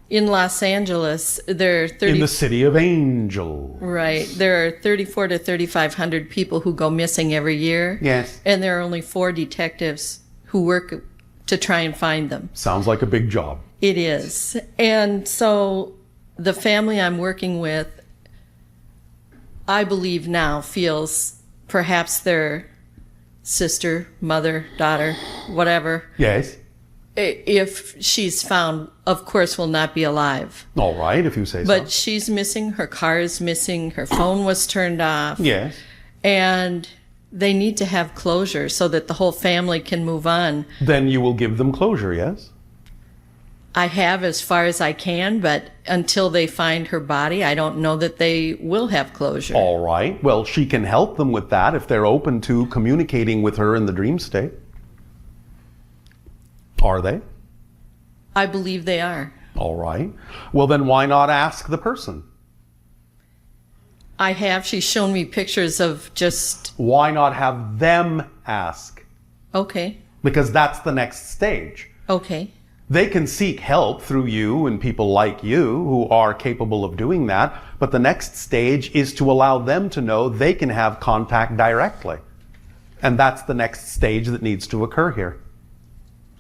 In Los Angeles, there are 30 In the city of angels. Right. There are 34 to 3,500 people who go missing every year. Yes. And there are only 4 detectives who work to try and find them. Sounds like a big job. It is. And so the family I'm working with, I believe now, feels perhaps their sister, mother, daughter, whatever, Yes. if she's found, of course, will not be alive. All right, if you say so. But she's missing, her car is missing, her phone was turned off. Yes. And they need to have closure so that the whole family can move on. Then you will give them closure, yes? I have as far as I can, but until they find her body, I don't know that they will have closure. All right. Well, she can help them with that if they're open to communicating with her in the dream state. Are they? I believe they are. All right. Well, then why not ask the person? I have. She's shown me pictures of just, Why not have them ask? okay, Because that's the next stage. okay, They can seek help through you and people like you who are capable of doing that, but the next stage is to allow them to know they can have contact directly. And that's the next stage that needs to occur here.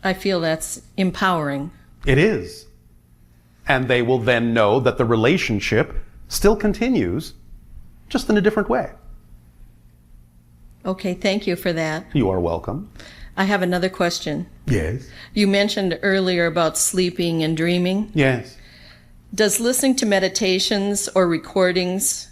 I feel that's empowering. It is. And they will then know that the relationship still continues, just in a different way. Okay, thank you for that. You are welcome. I have another question. Yes. You mentioned earlier about sleeping and dreaming. Yes. Does listening to meditations or recordings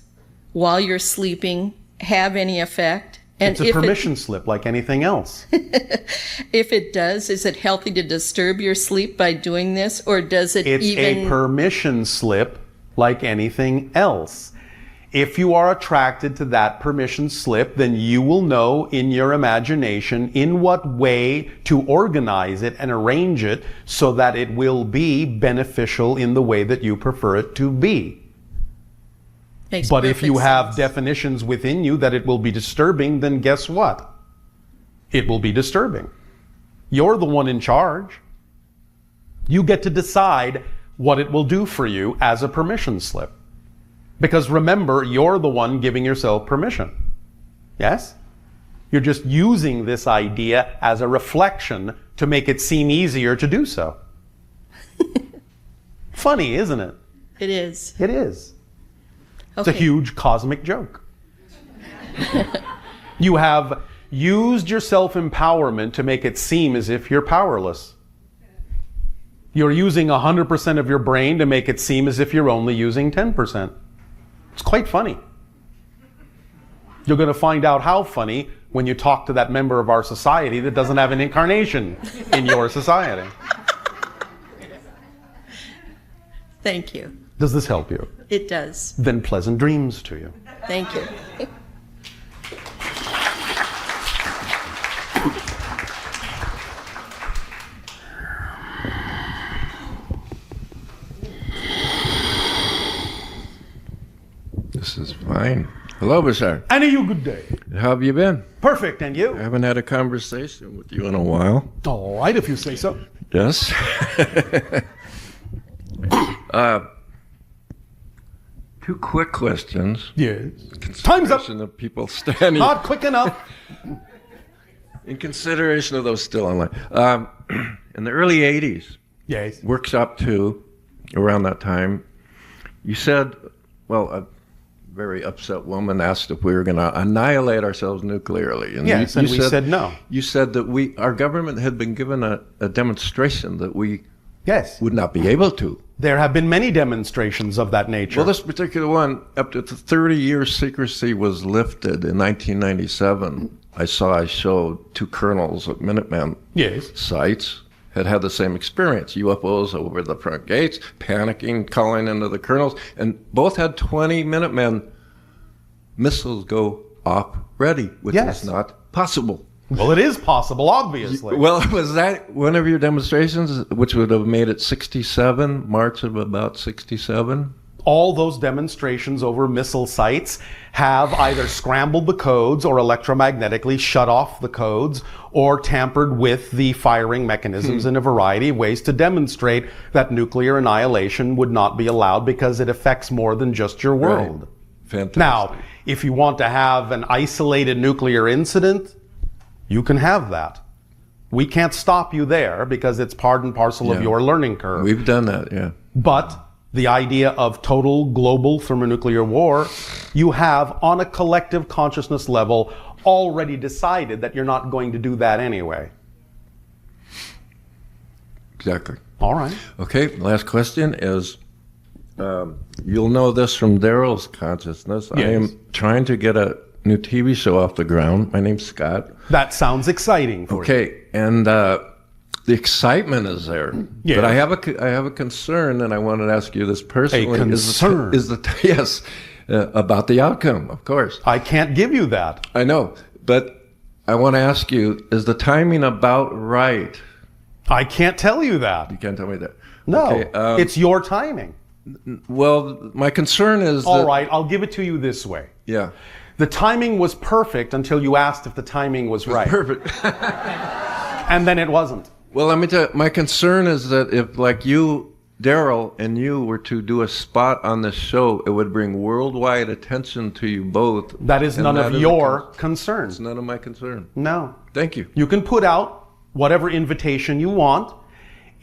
while you're sleeping have any effect? And It's a permission slip like anything else. if it does, is it healthy to disturb your sleep by doing this, or does it It's even... a permission slip like anything else. If you are attracted to that permission slip, then you will know in your imagination in what way to organize it and arrange it so that it will be beneficial in the way that you prefer it to be. Makes But if you perfect have sense. definitions within you that it will be disturbing, then guess what? It will be disturbing. You're the one in charge. You get to decide what it will do for you as a permission slip. Because remember, you're the one giving yourself permission. Yes? You're just using this idea as a reflection to make it seem easier to do so. Funny, isn't it? It is. It is. It's Okay. a huge cosmic joke. You have used your self-empowerment to make it seem as if you're powerless. You're using 100% of your brain to make it seem as if you're only using 10%. It's quite funny. You're going to find out how funny when you talk to that member of our society that doesn't have an incarnation in your society. Thank you. Does this help you? It does. Then pleasant dreams to you. Thank you. This is fine. Hello, Bashar. And you good day. How have you been? Perfect, and I you? haven't had a conversation with you in a while. All right, if you say so. Yes. Two quick questions. Yes. Time's up. Consideration of people standing Not quick enough. in consideration of those still online. In the early '80s, Yes. Workshop 2, around that time, you said, well, a very upset woman asked if we were going to annihilate ourselves nuclearly. And Yes, and we said no. You said that our government had been given a demonstration that we Yes. would not be able to. There have been many demonstrations of that nature. Well, this particular one, up to 30 years secrecy was lifted in 1997 I saw a show, two colonels of Minutemen Yes. sites had the same experience. UFOs over the front gates, panicking, calling into the colonels, and both had 20 Minutemen missiles go off ready, which Yes. is not possible. Well, it is possible, obviously. Well, was that one of your demonstrations, which would have made it 67, March of about 67? All those demonstrations over missile sites have either scrambled the codes or electromagnetically shut off the codes or tampered with the firing mechanisms in a variety of ways to demonstrate that nuclear annihilation would not be allowed because it affects more than just your world. Right. Fantastic. Now, if you want to have an isolated nuclear incident, you can have that. We can't stop you there because it's part and parcel of Yeah. your learning curve. We've done that, yeah. But the idea of total global thermonuclear war, you have on a collective consciousness level already decided that you're not going to do that anyway. Exactly. All right. Okay, last question is, you'll know this from Daryl's consciousness. I Yes. am trying to get a new TV show off the ground. My name's Scott. That sounds exciting for you. Okay, and the excitement is there. Yes. But I have a concern, and I wanted to ask you this personally. A concern? Yes, about the outcome, of course. I can't give you that. I know, but I want to ask you, is the timing about right? I can't tell you that. You can't tell me that. No, Okay, it's your timing. well, my concern is All that, right, I'll give it to you this way. Yeah. The timing was perfect until you asked if the timing was right. Perfect. And then it wasn't. Well, let me tell you, my concern is that if, like you, Daryl, and you were to do a spot on this show, it would bring worldwide attention to you both. That is And none that of is your It's concern. none of my concern. No. Thank you. You can put out whatever invitation you want.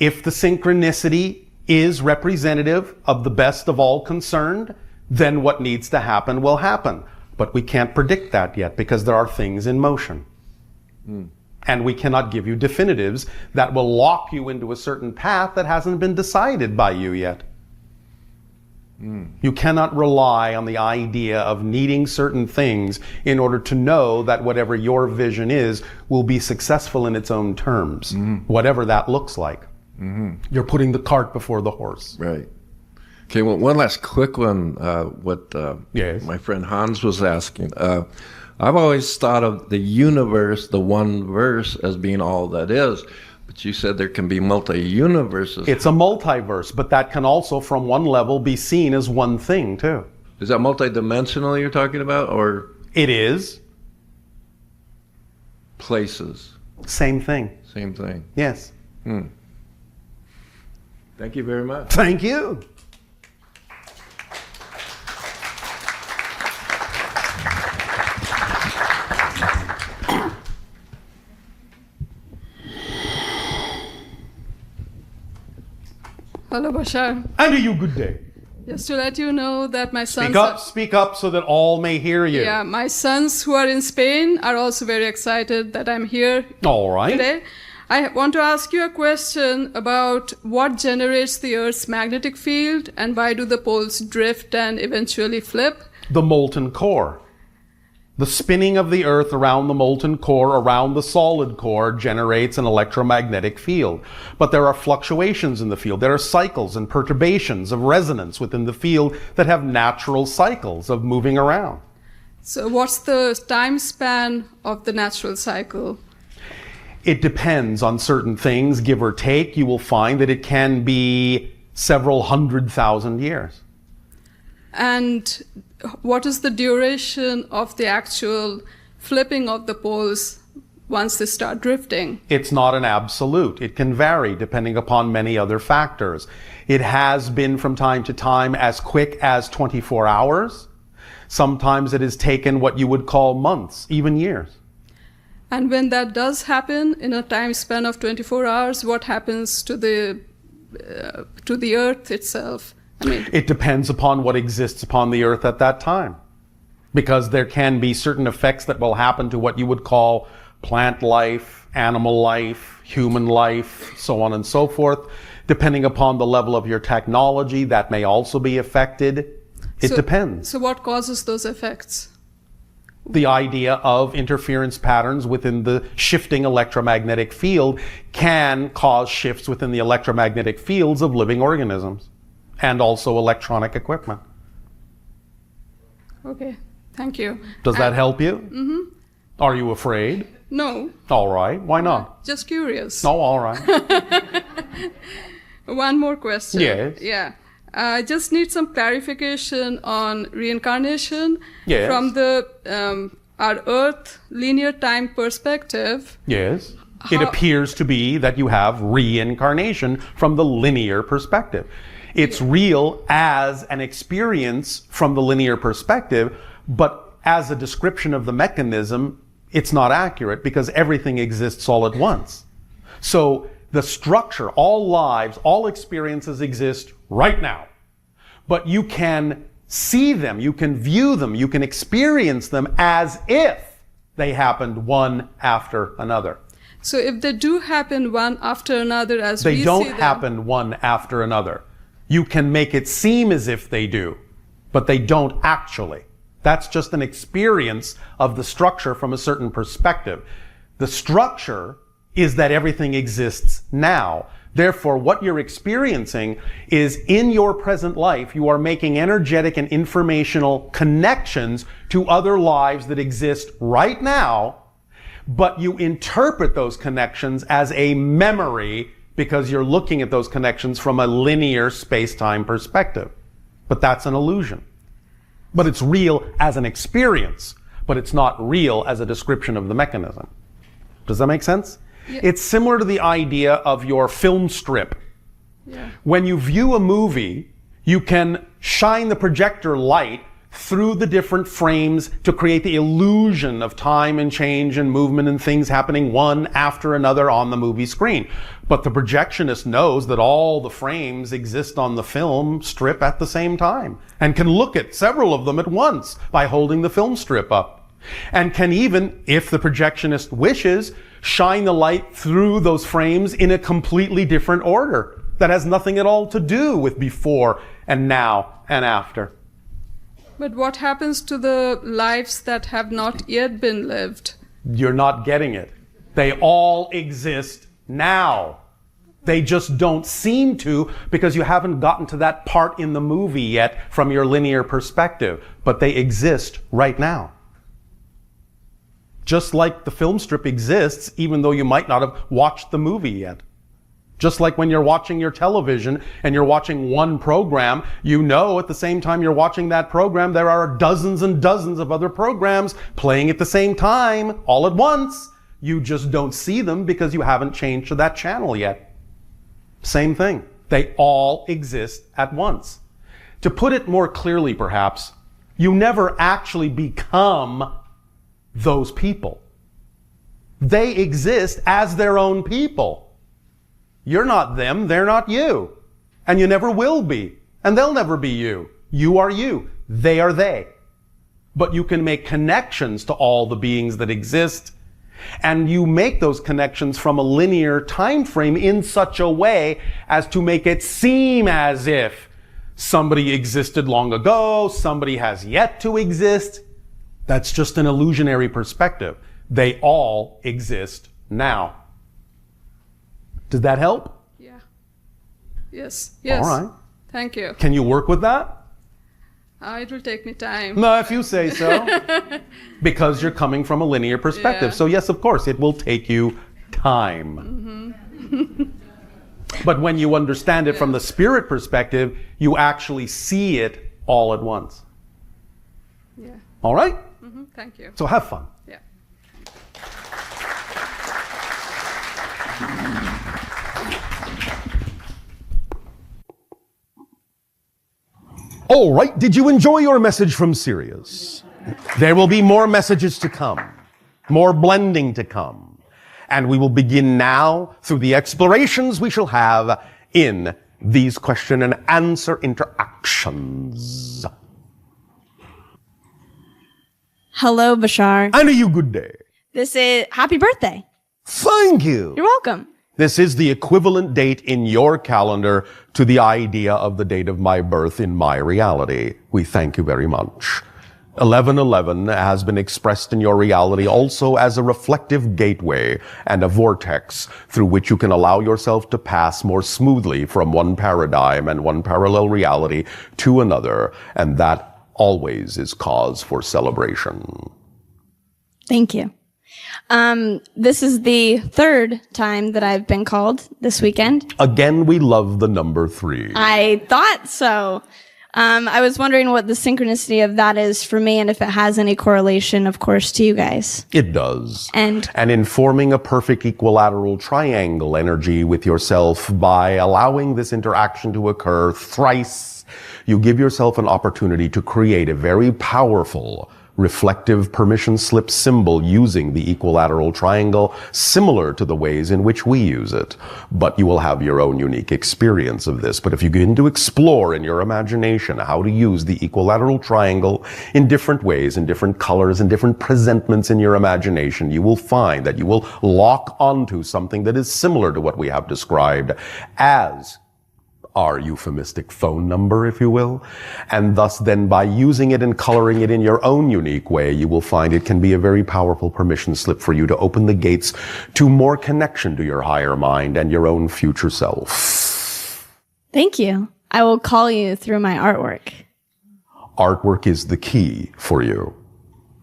If the synchronicity is representative of the best of all concerned, then what needs to happen will happen. But we can't predict that yet because there are things in motion. And we cannot give you definitives that will lock you into a certain path that hasn't been decided by you yet. You cannot rely on the idea of needing certain things in order to know that whatever your vision is will be successful in its own terms, whatever that looks like. You're putting the cart before the horse. Right. Okay, well, one last quick one, what Yes. my friend Hans was asking. I've always thought of the universe, the one verse, as being all that is. But you said there can be multi-universes. It's a multiverse, but that can also, from one level, be seen as one thing, too. Is that multidimensional you're talking about, or It is. places? Same thing. Same thing. Yes. Thank you very much. Thank you. Hello, Bashar. And to you, good day. Just to let you know that my sons Speak up so that all may hear you. yeah, my sons who are in Spain are also very excited that I'm here All right. today. I want to ask you a question about what generates the Earth's magnetic field and why do the poles drift and eventually flip? The molten core. The spinning of the Earth around the molten core, around the solid core, generates an electromagnetic field. But there are fluctuations in the field. There are cycles and perturbations of resonance within the field that have natural cycles of moving around. So what's the time span of the natural cycle? It depends on certain things, give or take. You will find that it can be several 100,000 years. And what is the duration of the actual flipping of the poles once they start drifting? It's not an absolute. It can vary depending upon many other factors. It has been from time to time as quick as 24 hours. Sometimes it has taken what you would call months, even years. And when that does happen in a time span of 24 hours, what happens to the Earth itself? I mean, It depends upon what exists upon the earth at that time. Because there can be certain effects that will happen to what you would call plant life, animal life, human life, so on and so forth. Depending upon the level of your technology, that may also be affected. It depends. So what causes those effects? The idea of interference patterns within the shifting electromagnetic field can cause shifts within the electromagnetic fields of living organisms and also electronic equipment. Okay, thank you. Does that help you? Mm-hmm. Are you afraid? No, All right. Why not? just curious. Oh, all right. One more question. Yes. Yeah. I just need some clarification on reincarnation Yes. from the our Earth linear time perspective. Yes. It appears to be that you have reincarnation from the linear perspective. It's real as an experience from the linear perspective, but as a description of the mechanism, it's not accurate because everything exists all at once. So the structure, all lives, all experiences exist right now. But you can see them, you can view them, you can experience them as if they happened one after another. So if they do happen one after another as They we don't see them, happen one after another. You can make it seem as if they do, but they don't actually. That's just an experience of the structure from a certain perspective. The structure is that everything exists now. Therefore, what you're experiencing is in your present life, you are making energetic and informational connections to other lives that exist right now, but you interpret those connections as a memory because you're looking at those connections from a linear space-time perspective. But that's an illusion. But it's real as an experience, but it's not real as a description of the mechanism. Does that make sense? Yeah. It's similar to the idea of your film strip. Yeah. When you view a movie, you can shine the projector light through the different frames to create the illusion of time and change and movement and things happening one after another on the movie screen. But the projectionist knows that all the frames exist on the film strip at the same time and can look at several of them at once by holding the film strip up. And can even, if the projectionist wishes, shine the light through those frames in a completely different order that has nothing at all to do with before and now and after. But what happens to the lives that have not yet been lived? You're not getting it. They all exist now. They just don't seem to because you haven't gotten to that part in the movie yet from your linear perspective. But they exist right now. Just like the film strip exists, even though you might not have watched the movie yet. Just like when you're watching your television and you're watching one program, you know at the same time you're watching that program, there are dozens and dozens of other programs playing at the same time, all at once. You just don't see them because you haven't changed to that channel yet. Same thing. They all exist at once. To put it more clearly, perhaps, you never actually become those people. They exist as their own people. You're not them, they're not you. And you never will be. And they'll never be you. You are you. They are they. But you can make connections to all the beings that exist. And you make those connections from a linear time frame in such a way as to make it seem as if somebody existed long ago, somebody has yet to exist. That's just an illusionary perspective. They all exist now. Does that help? Yeah. Yes. Yes. All right. Thank you. Can you work with that? It will take me time. No, if you say so. Because you're coming from a linear perspective. Yeah. So yes, of course, it will take you time. Mm-hmm. But when you understand it from the spirit perspective, you actually see it all at once. Yeah. All right? Mm-hmm. Thank you. So have fun. Yeah. All right, did you enjoy your message from Sirius? There will be more messages to come, more blending to come, and we will begin now through the explorations we shall have in these question and answer interactions. Hello, Bashar. And a you good day. This is happy birthday. Thank you. You're welcome. This is the equivalent date in your calendar to the idea of the date of my birth in my reality. We thank you very much. 1111 has been expressed in your reality also as a reflective gateway and a vortex through which you can allow yourself to pass more smoothly from one paradigm and one parallel reality to another, and that always is cause for celebration. Thank you. This is the third time that I've been called this weekend. Again, we love the number 3. I thought so. I was wondering what the synchronicity of that is for me and if it has any correlation, of course, to you guys. It does. And in forming a perfect equilateral triangle energy with yourself by allowing this interaction to occur thrice, you give yourself an opportunity to create a very powerful reflective permission slip symbol using the equilateral triangle, similar to the ways in which we use it. But you will have your own unique experience of this. But if you begin to explore in your imagination how to use the equilateral triangle in different ways, in different colors, in different presentments in your imagination, you will find that you will lock onto something that is similar to what we have described as our euphemistic phone number, if you will. And thus then by using it and coloring it in your own unique way, you will find it can be a very powerful permission slip for you to open the gates to more connection to your higher mind and your own future self. thank you. I will call you through my artwork. Artwork is the key for you.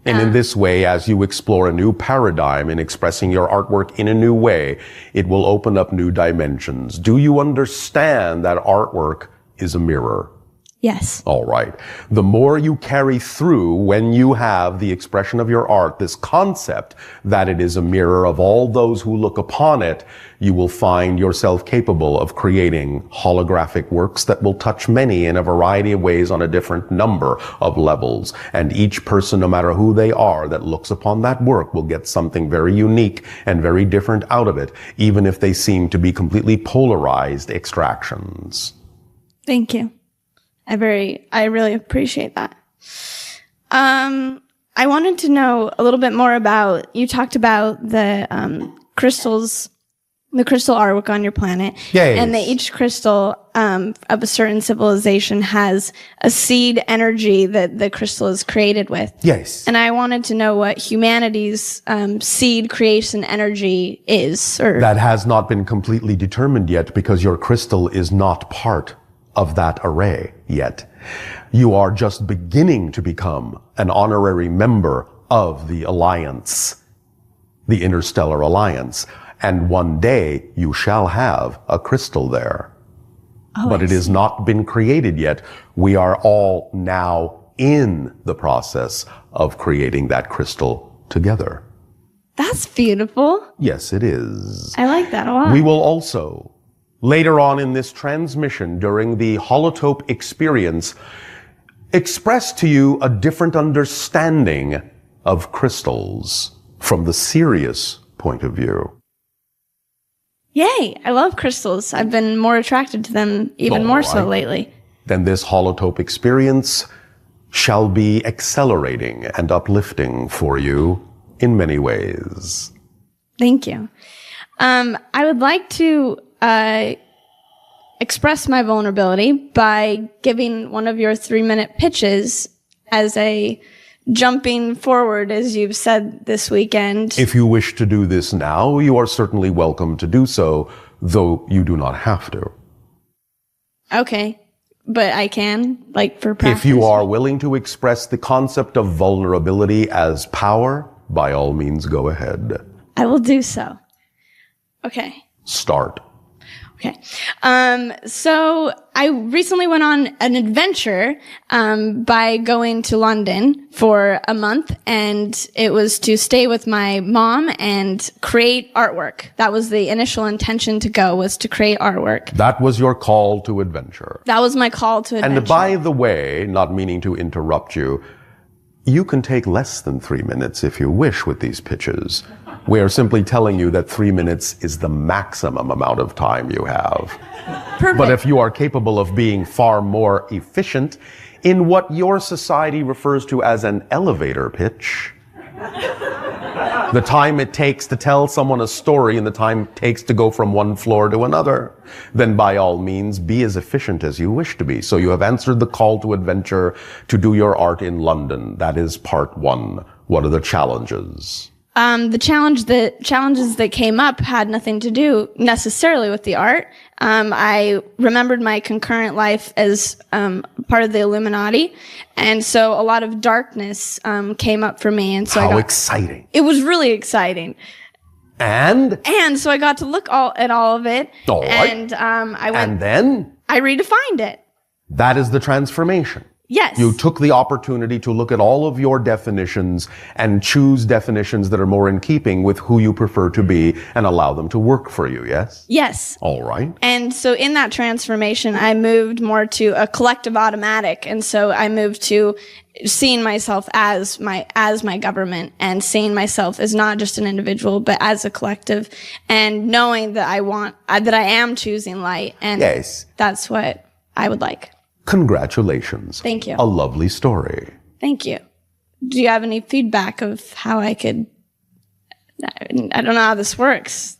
And in this way, as you explore a new paradigm in expressing your artwork in a new way, it will open up new dimensions. Do you understand that artwork is a mirror? Yes. All right. The more you carry through when you have the expression of your art, this concept that it is a mirror of all those who look upon it, you will find yourself capable of creating holographic works that will touch many in a variety of ways on a different number of levels. And each person, no matter who they are, that looks upon that work will get something very unique and very different out of it, even if they seem to be completely polarized extractions. Thank you. I really appreciate that. I wanted to know a little bit more about, you talked about the crystals, the crystal artwork on your planet. Yes. And that each crystal of a certain civilization has a seed energy that the crystal is created with. Yes. And I wanted to know what humanity's seed creation energy is. Or That has not been completely determined yet because your crystal is not part of that array yet. You are just beginning to become an honorary member of the Alliance, the Interstellar Alliance. And one day you shall have a crystal there. Oh, but I it has see. not been created yet. We are all now in the process of creating that crystal together. That's beautiful. Yes, it is. I like that a lot. We will also, later on in this transmission, during the holotope experience, express to you a different understanding of crystals from the serious point of view. Yay! I love crystals. I've been more attracted to them even more so right. lately. Then this holotope experience shall be accelerating and uplifting for you in many ways. Thank you. I would like to express my vulnerability by giving one of your 3-minute pitches as a jumping forward, as you've said this weekend. If you wish to do this now, you are certainly welcome to do so, though you do not have to. Okay. But I can, like, for practice. If you are willing to express the concept of vulnerability as power, by all means go ahead. I will do so. Okay. Start. Okay. So I recently went on an adventure, by going to London for a month, and it was to stay with my mom and create artwork. That was the initial intention to go, was to create artwork. That was your call to adventure. That was my call to adventure. And by the way, not meaning to interrupt you, you can take less than 3 minutes if you wish with these pitches. We are simply telling you that 3 minutes is the maximum amount of time you have. Perfect. But if you are capable of being far more efficient in what your society refers to as an elevator pitch, The time it takes to tell someone a story and the time it takes to go from one floor to another, then by all means be as efficient as you wish to be. So you have answered the call to adventure to do your art in London. That is part one. What are the challenges? The challenges that came up had nothing to do necessarily with the art. I remembered my concurrent life as part of the Illuminati, and so a lot of darkness came up for me. And so How exciting! It was really exciting. And so I got to look at all of it, All right. and I went. And then I redefined it. that is the transformation. Yes. You took the opportunity to look at all of your definitions and choose definitions that are more in keeping with who you prefer to be and allow them to work for you, yes? Yes. All right. And so in that transformation, I moved more to a collective automatic. And so I moved to seeing myself as my government and seeing myself as not just an individual, but as a collective, and knowing that I am choosing light. And Yes. that's what I would like. Congratulations. Thank you. A lovely story. Thank you. Do you have any feedback of how I could, I don't know how this works.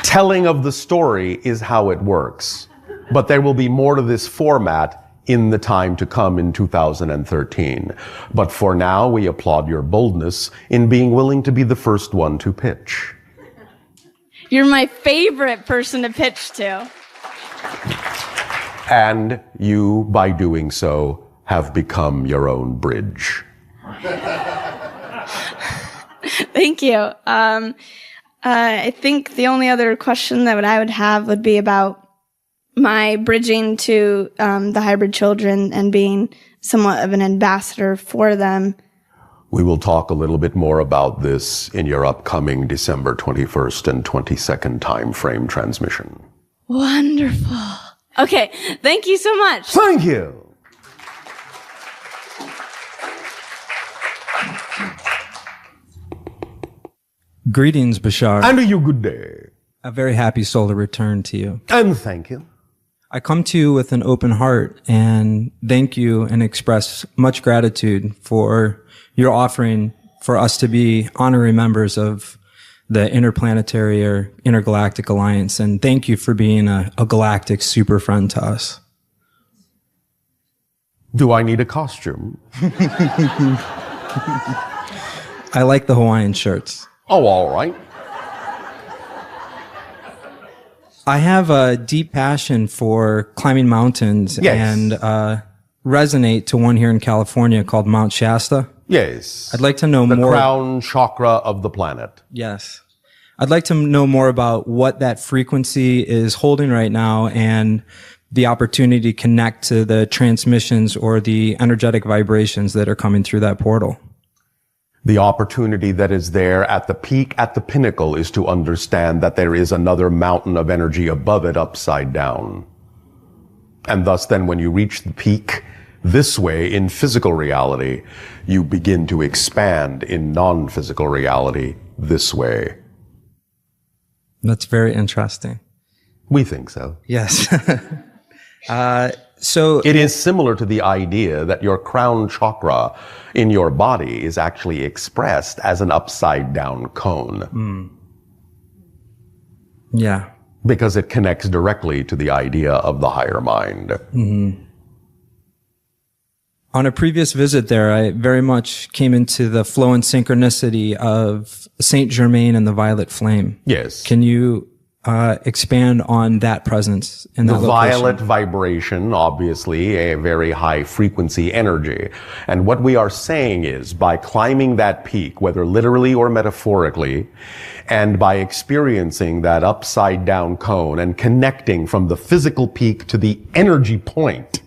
Telling of the story is how it works, but there will be more to this format in the time to come in 2013. But for now, we applaud your boldness in being willing to be the first one to pitch. You're my favorite person to pitch to. And you, by doing so, have become your own bridge. Thank you. I think the only other question that I would have would be about my bridging to the hybrid children and being somewhat of an ambassador for them. We will talk a little bit more about this in your upcoming December 21st and 22nd time frame transmission. Wonderful. Okay, thank you so much. Thank you. Greetings, Bashar. And a you good day. A very happy soul to return to you. And thank you. I come to you with an open heart and thank you and express much gratitude for your offering for us to be honorary members of the Interplanetary or Intergalactic Alliance. And thank you for being a galactic super friend to us. Do I need a costume? I like the Hawaiian shirts. Oh, all right. I have a deep passion for climbing mountains Yes. and resonate to one here in California called Mount Shasta. Yes. I'd like to know the more. crown chakra of the planet. Yes. I'd like to know more about what that frequency is holding right now and the opportunity to connect to the transmissions or the energetic vibrations that are coming through that portal. The opportunity that is there at the peak, at the pinnacle, is to understand that there is another mountain of energy above it, upside down. And thus then when you reach the peak, this way in physical reality, you begin to expand in non-physical reality this way. That's very interesting. We think so. Yes. So It is similar to the idea that your crown chakra in your body is actually expressed as an upside down cone. yeah. Because it connects directly to the idea of the higher mind. Mm-hmm. On a previous visit there, I very much came into the flow and synchronicity of Saint Germain and the Violet Flame. Yes. Can you expand on that presence in that The location? violet vibration, obviously, a very high frequency energy. And what we are saying is, by climbing that peak, whether literally or metaphorically, and by experiencing that upside down cone and connecting from the physical peak to the energy point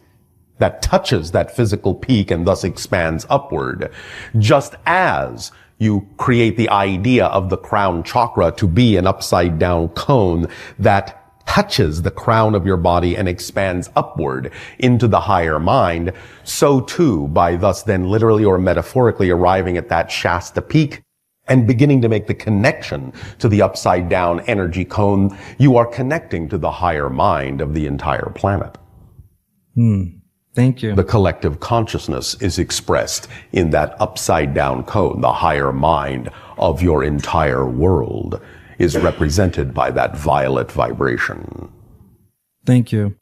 that touches that physical peak and thus expands upward, just as you create the idea of the crown chakra to be an upside down cone that touches the crown of your body and expands upward into the higher mind, so too, by thus then literally or metaphorically arriving at that Shasta peak and beginning to make the connection to the upside down energy cone, you are connecting to the higher mind of the entire planet. Thank you. The collective consciousness is expressed in that upside down cone. The higher mind of your entire world is represented by that violet vibration. Thank you.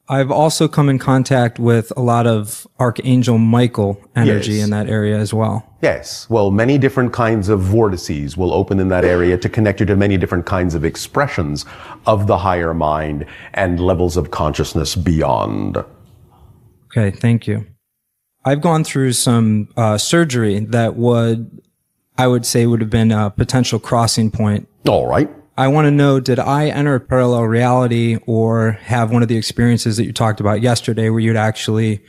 I've also come in contact with a lot of Archangel Michael energy Yes. in that area as well. Yes, well, many different kinds of vortices will open in that area to connect you to many different kinds of expressions of the higher mind and levels of consciousness beyond. Okay, thank you. I've gone through some surgery that I would say would have been a potential crossing point. All right. I want to know, did I enter a parallel reality or have one of the experiences that you talked about yesterday where you'd actually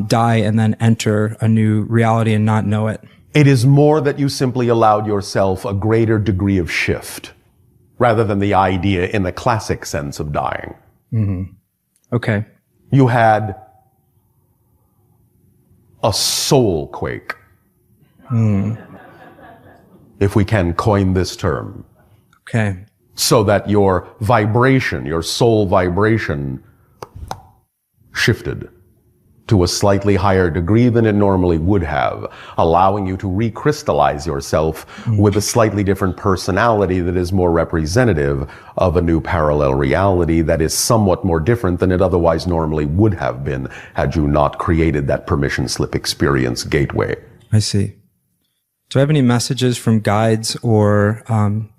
die and then enter a new reality and not know it? It is more that you simply allowed yourself a greater degree of shift rather than the idea in the classic sense of dying. Mm-hmm. Okay. You had a soul quake, if we can coin this term. Okay. So that your vibration, your soul vibration, shifted to a slightly higher degree than it normally would have, allowing you to recrystallize yourself with a slightly different personality that is more representative of a new parallel reality that is somewhat more different than it otherwise normally would have been had you not created that permission slip experience gateway. I see. Do I have any messages from guides or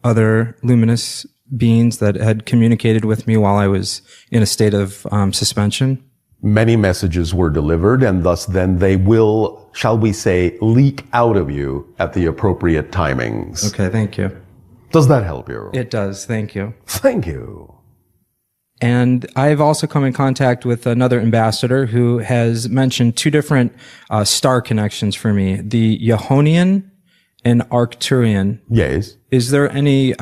other luminous beings that had communicated with me while I was in a state of suspension? Many messages were delivered, and thus then they will, shall we say, leak out of you at the appropriate timings. Okay, thank you. Does that help you? It does, thank you. Thank you. And I've also come in contact with another ambassador who has mentioned two different star connections for me, the Yahonian and Arcturian. Yes. Is there any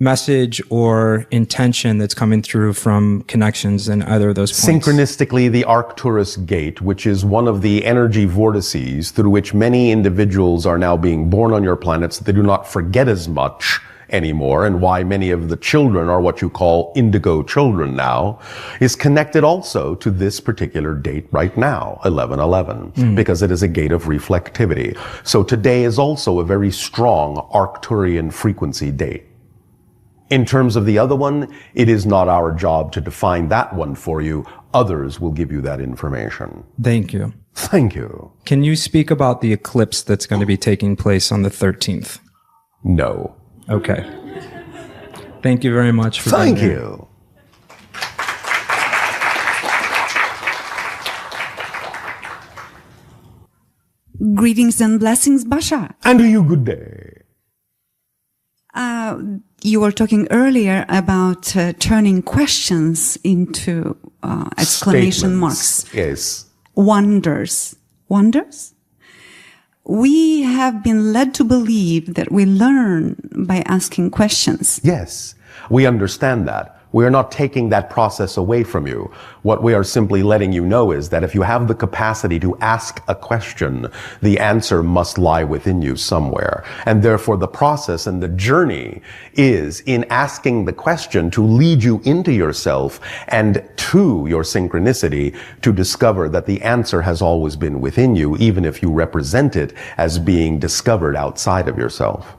message or intention that's coming through from connections in either of those points? Synchronistically, the Arcturus gate, which is one of the energy vortices through which many individuals are now being born on your planet so they do not forget as much anymore, and why many of the children are what you call indigo children now, is connected also to this particular date right now, 11/11, because it is a gate of reflectivity. So today is also a very strong Arcturian frequency date. In terms of the other one, it is not our job to define that one for you. Others will give you that information. Thank you. Thank you. Can you speak about the eclipse that's going to be taking place on the 13th? No. Okay. Thank you very much for Thank being here. you. Greetings and blessings, Bashar. And to you, good day. You were talking earlier about turning questions into exclamation marks. Yes. Wonders. Wonders? We have been led to believe that we learn by asking questions. Yes. We understand that. We are not taking that process away from you. What we are simply letting you know is that if you have the capacity to ask a question, the answer must lie within you somewhere. And therefore the process and the journey is in asking the question to lead you into yourself and to your synchronicity to discover that the answer has always been within you, even if you represent it as being discovered outside of yourself.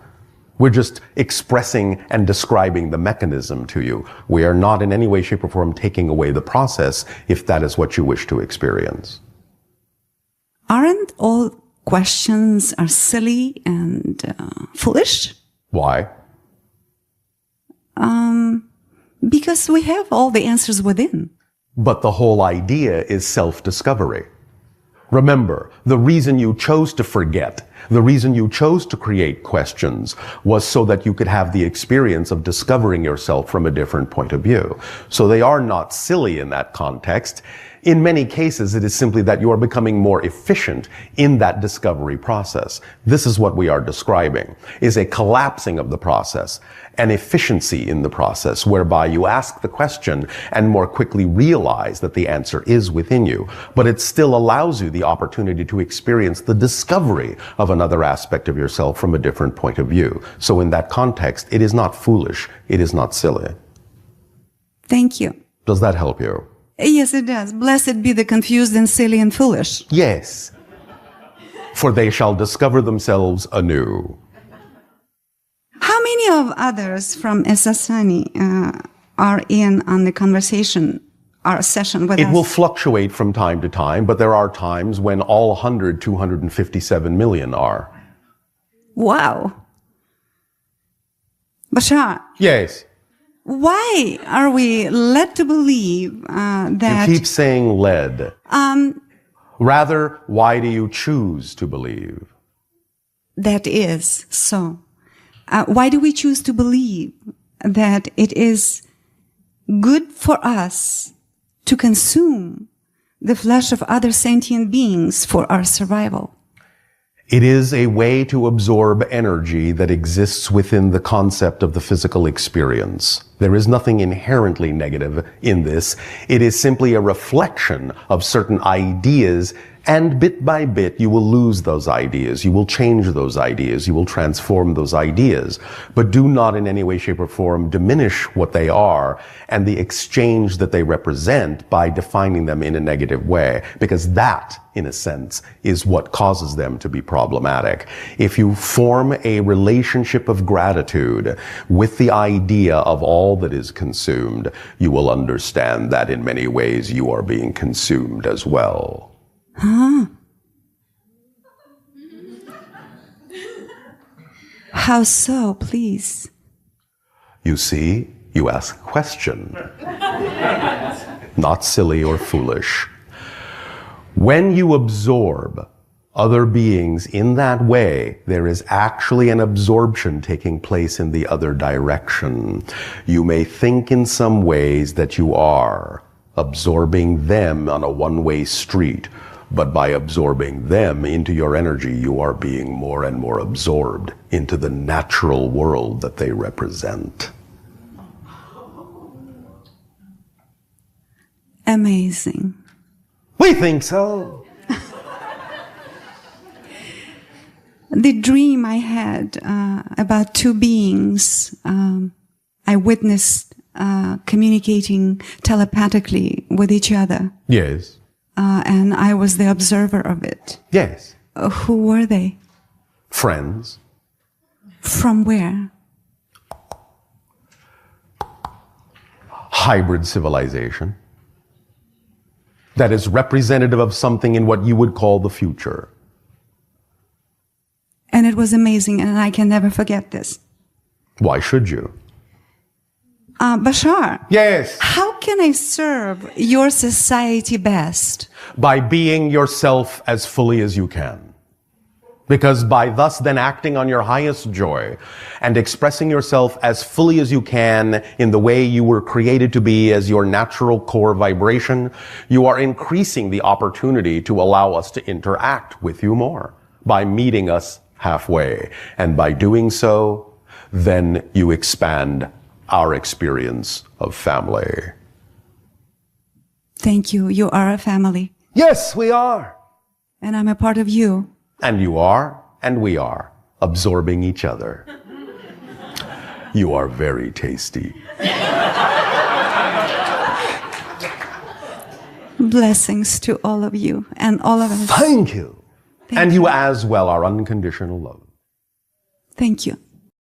We're just expressing and describing the mechanism to you. We are not in any way, shape, or form taking away the process if that is what you wish to experience. Aren't all questions are silly and foolish? Why? Because we have all the answers within. But the whole idea is self-discovery. Remember, the reason you chose to forget, the reason you chose to create questions was so that you could have the experience of discovering yourself from a different point of view. So they are not silly in that context. In many cases, it is simply that you are becoming more efficient in that discovery process. This is what we are describing, is a collapsing of the process, an efficiency in the process, whereby you ask the question and more quickly realize that the answer is within you. But it still allows you the opportunity to experience the discovery of another aspect of yourself from a different point of view. So in that context, it is not foolish. It is not silly. Thank you. Does that help you? Yes, it does. Blessed be the confused and silly and foolish. Yes. For they shall discover themselves anew. How many of others from Esasani are in on the conversation, our session with us? It will fluctuate from time to time, but there are times when all 257 million are. Wow. Bashar, Yes. why are we led to believe that... You keep saying led. Rather, why do you choose to believe? That is so. Why do we choose to believe that it is good for us to consume the flesh of other sentient beings for our survival? It is a way to absorb energy that exists within the concept of the physical experience. There is nothing inherently negative in this. It is simply a reflection of certain ideas, and bit by bit you will lose those ideas. You will change those ideas. You will transform those ideas. But do not in any way, shape, or form diminish what they are and the exchange that they represent by defining them in a negative way, because that, in a sense, is what causes them to be problematic. If you form a relationship of gratitude with the idea of all that is consumed, you will understand that in many ways you are being consumed as well. Huh? How so, please? You see, you ask a question. Not silly or foolish. When you absorb other beings in that way, there is actually an absorption taking place in the other direction. You may think in some ways that you are absorbing them on a one-way street, but by absorbing them into your energy, you are being more and more absorbed into the natural world that they represent. Amazing. We think so. The dream I had about two beings I witnessed communicating telepathically with each other. Yes. And I was the observer of it. Yes. Who were they? Friends. From where? Hybrid civilization. That is representative of something in what you would call the future. And it was amazing, and I can never forget this. Why should you? Bashar. Yes. How can I serve your society best? By being yourself as fully as you can. Because by thus then acting on your highest joy and expressing yourself as fully as you can in the way you were created to be as your natural core vibration, you are increasing the opportunity to allow us to interact with you more by meeting us halfway. And by doing so, then you expand our experience of family. Thank you. You are a family. Yes, we are. And I'm a part of you. And you are, and we are, absorbing each other. You are very tasty. Blessings to all of you and all of us. Thank you. And you as well, our unconditional love. Thank you.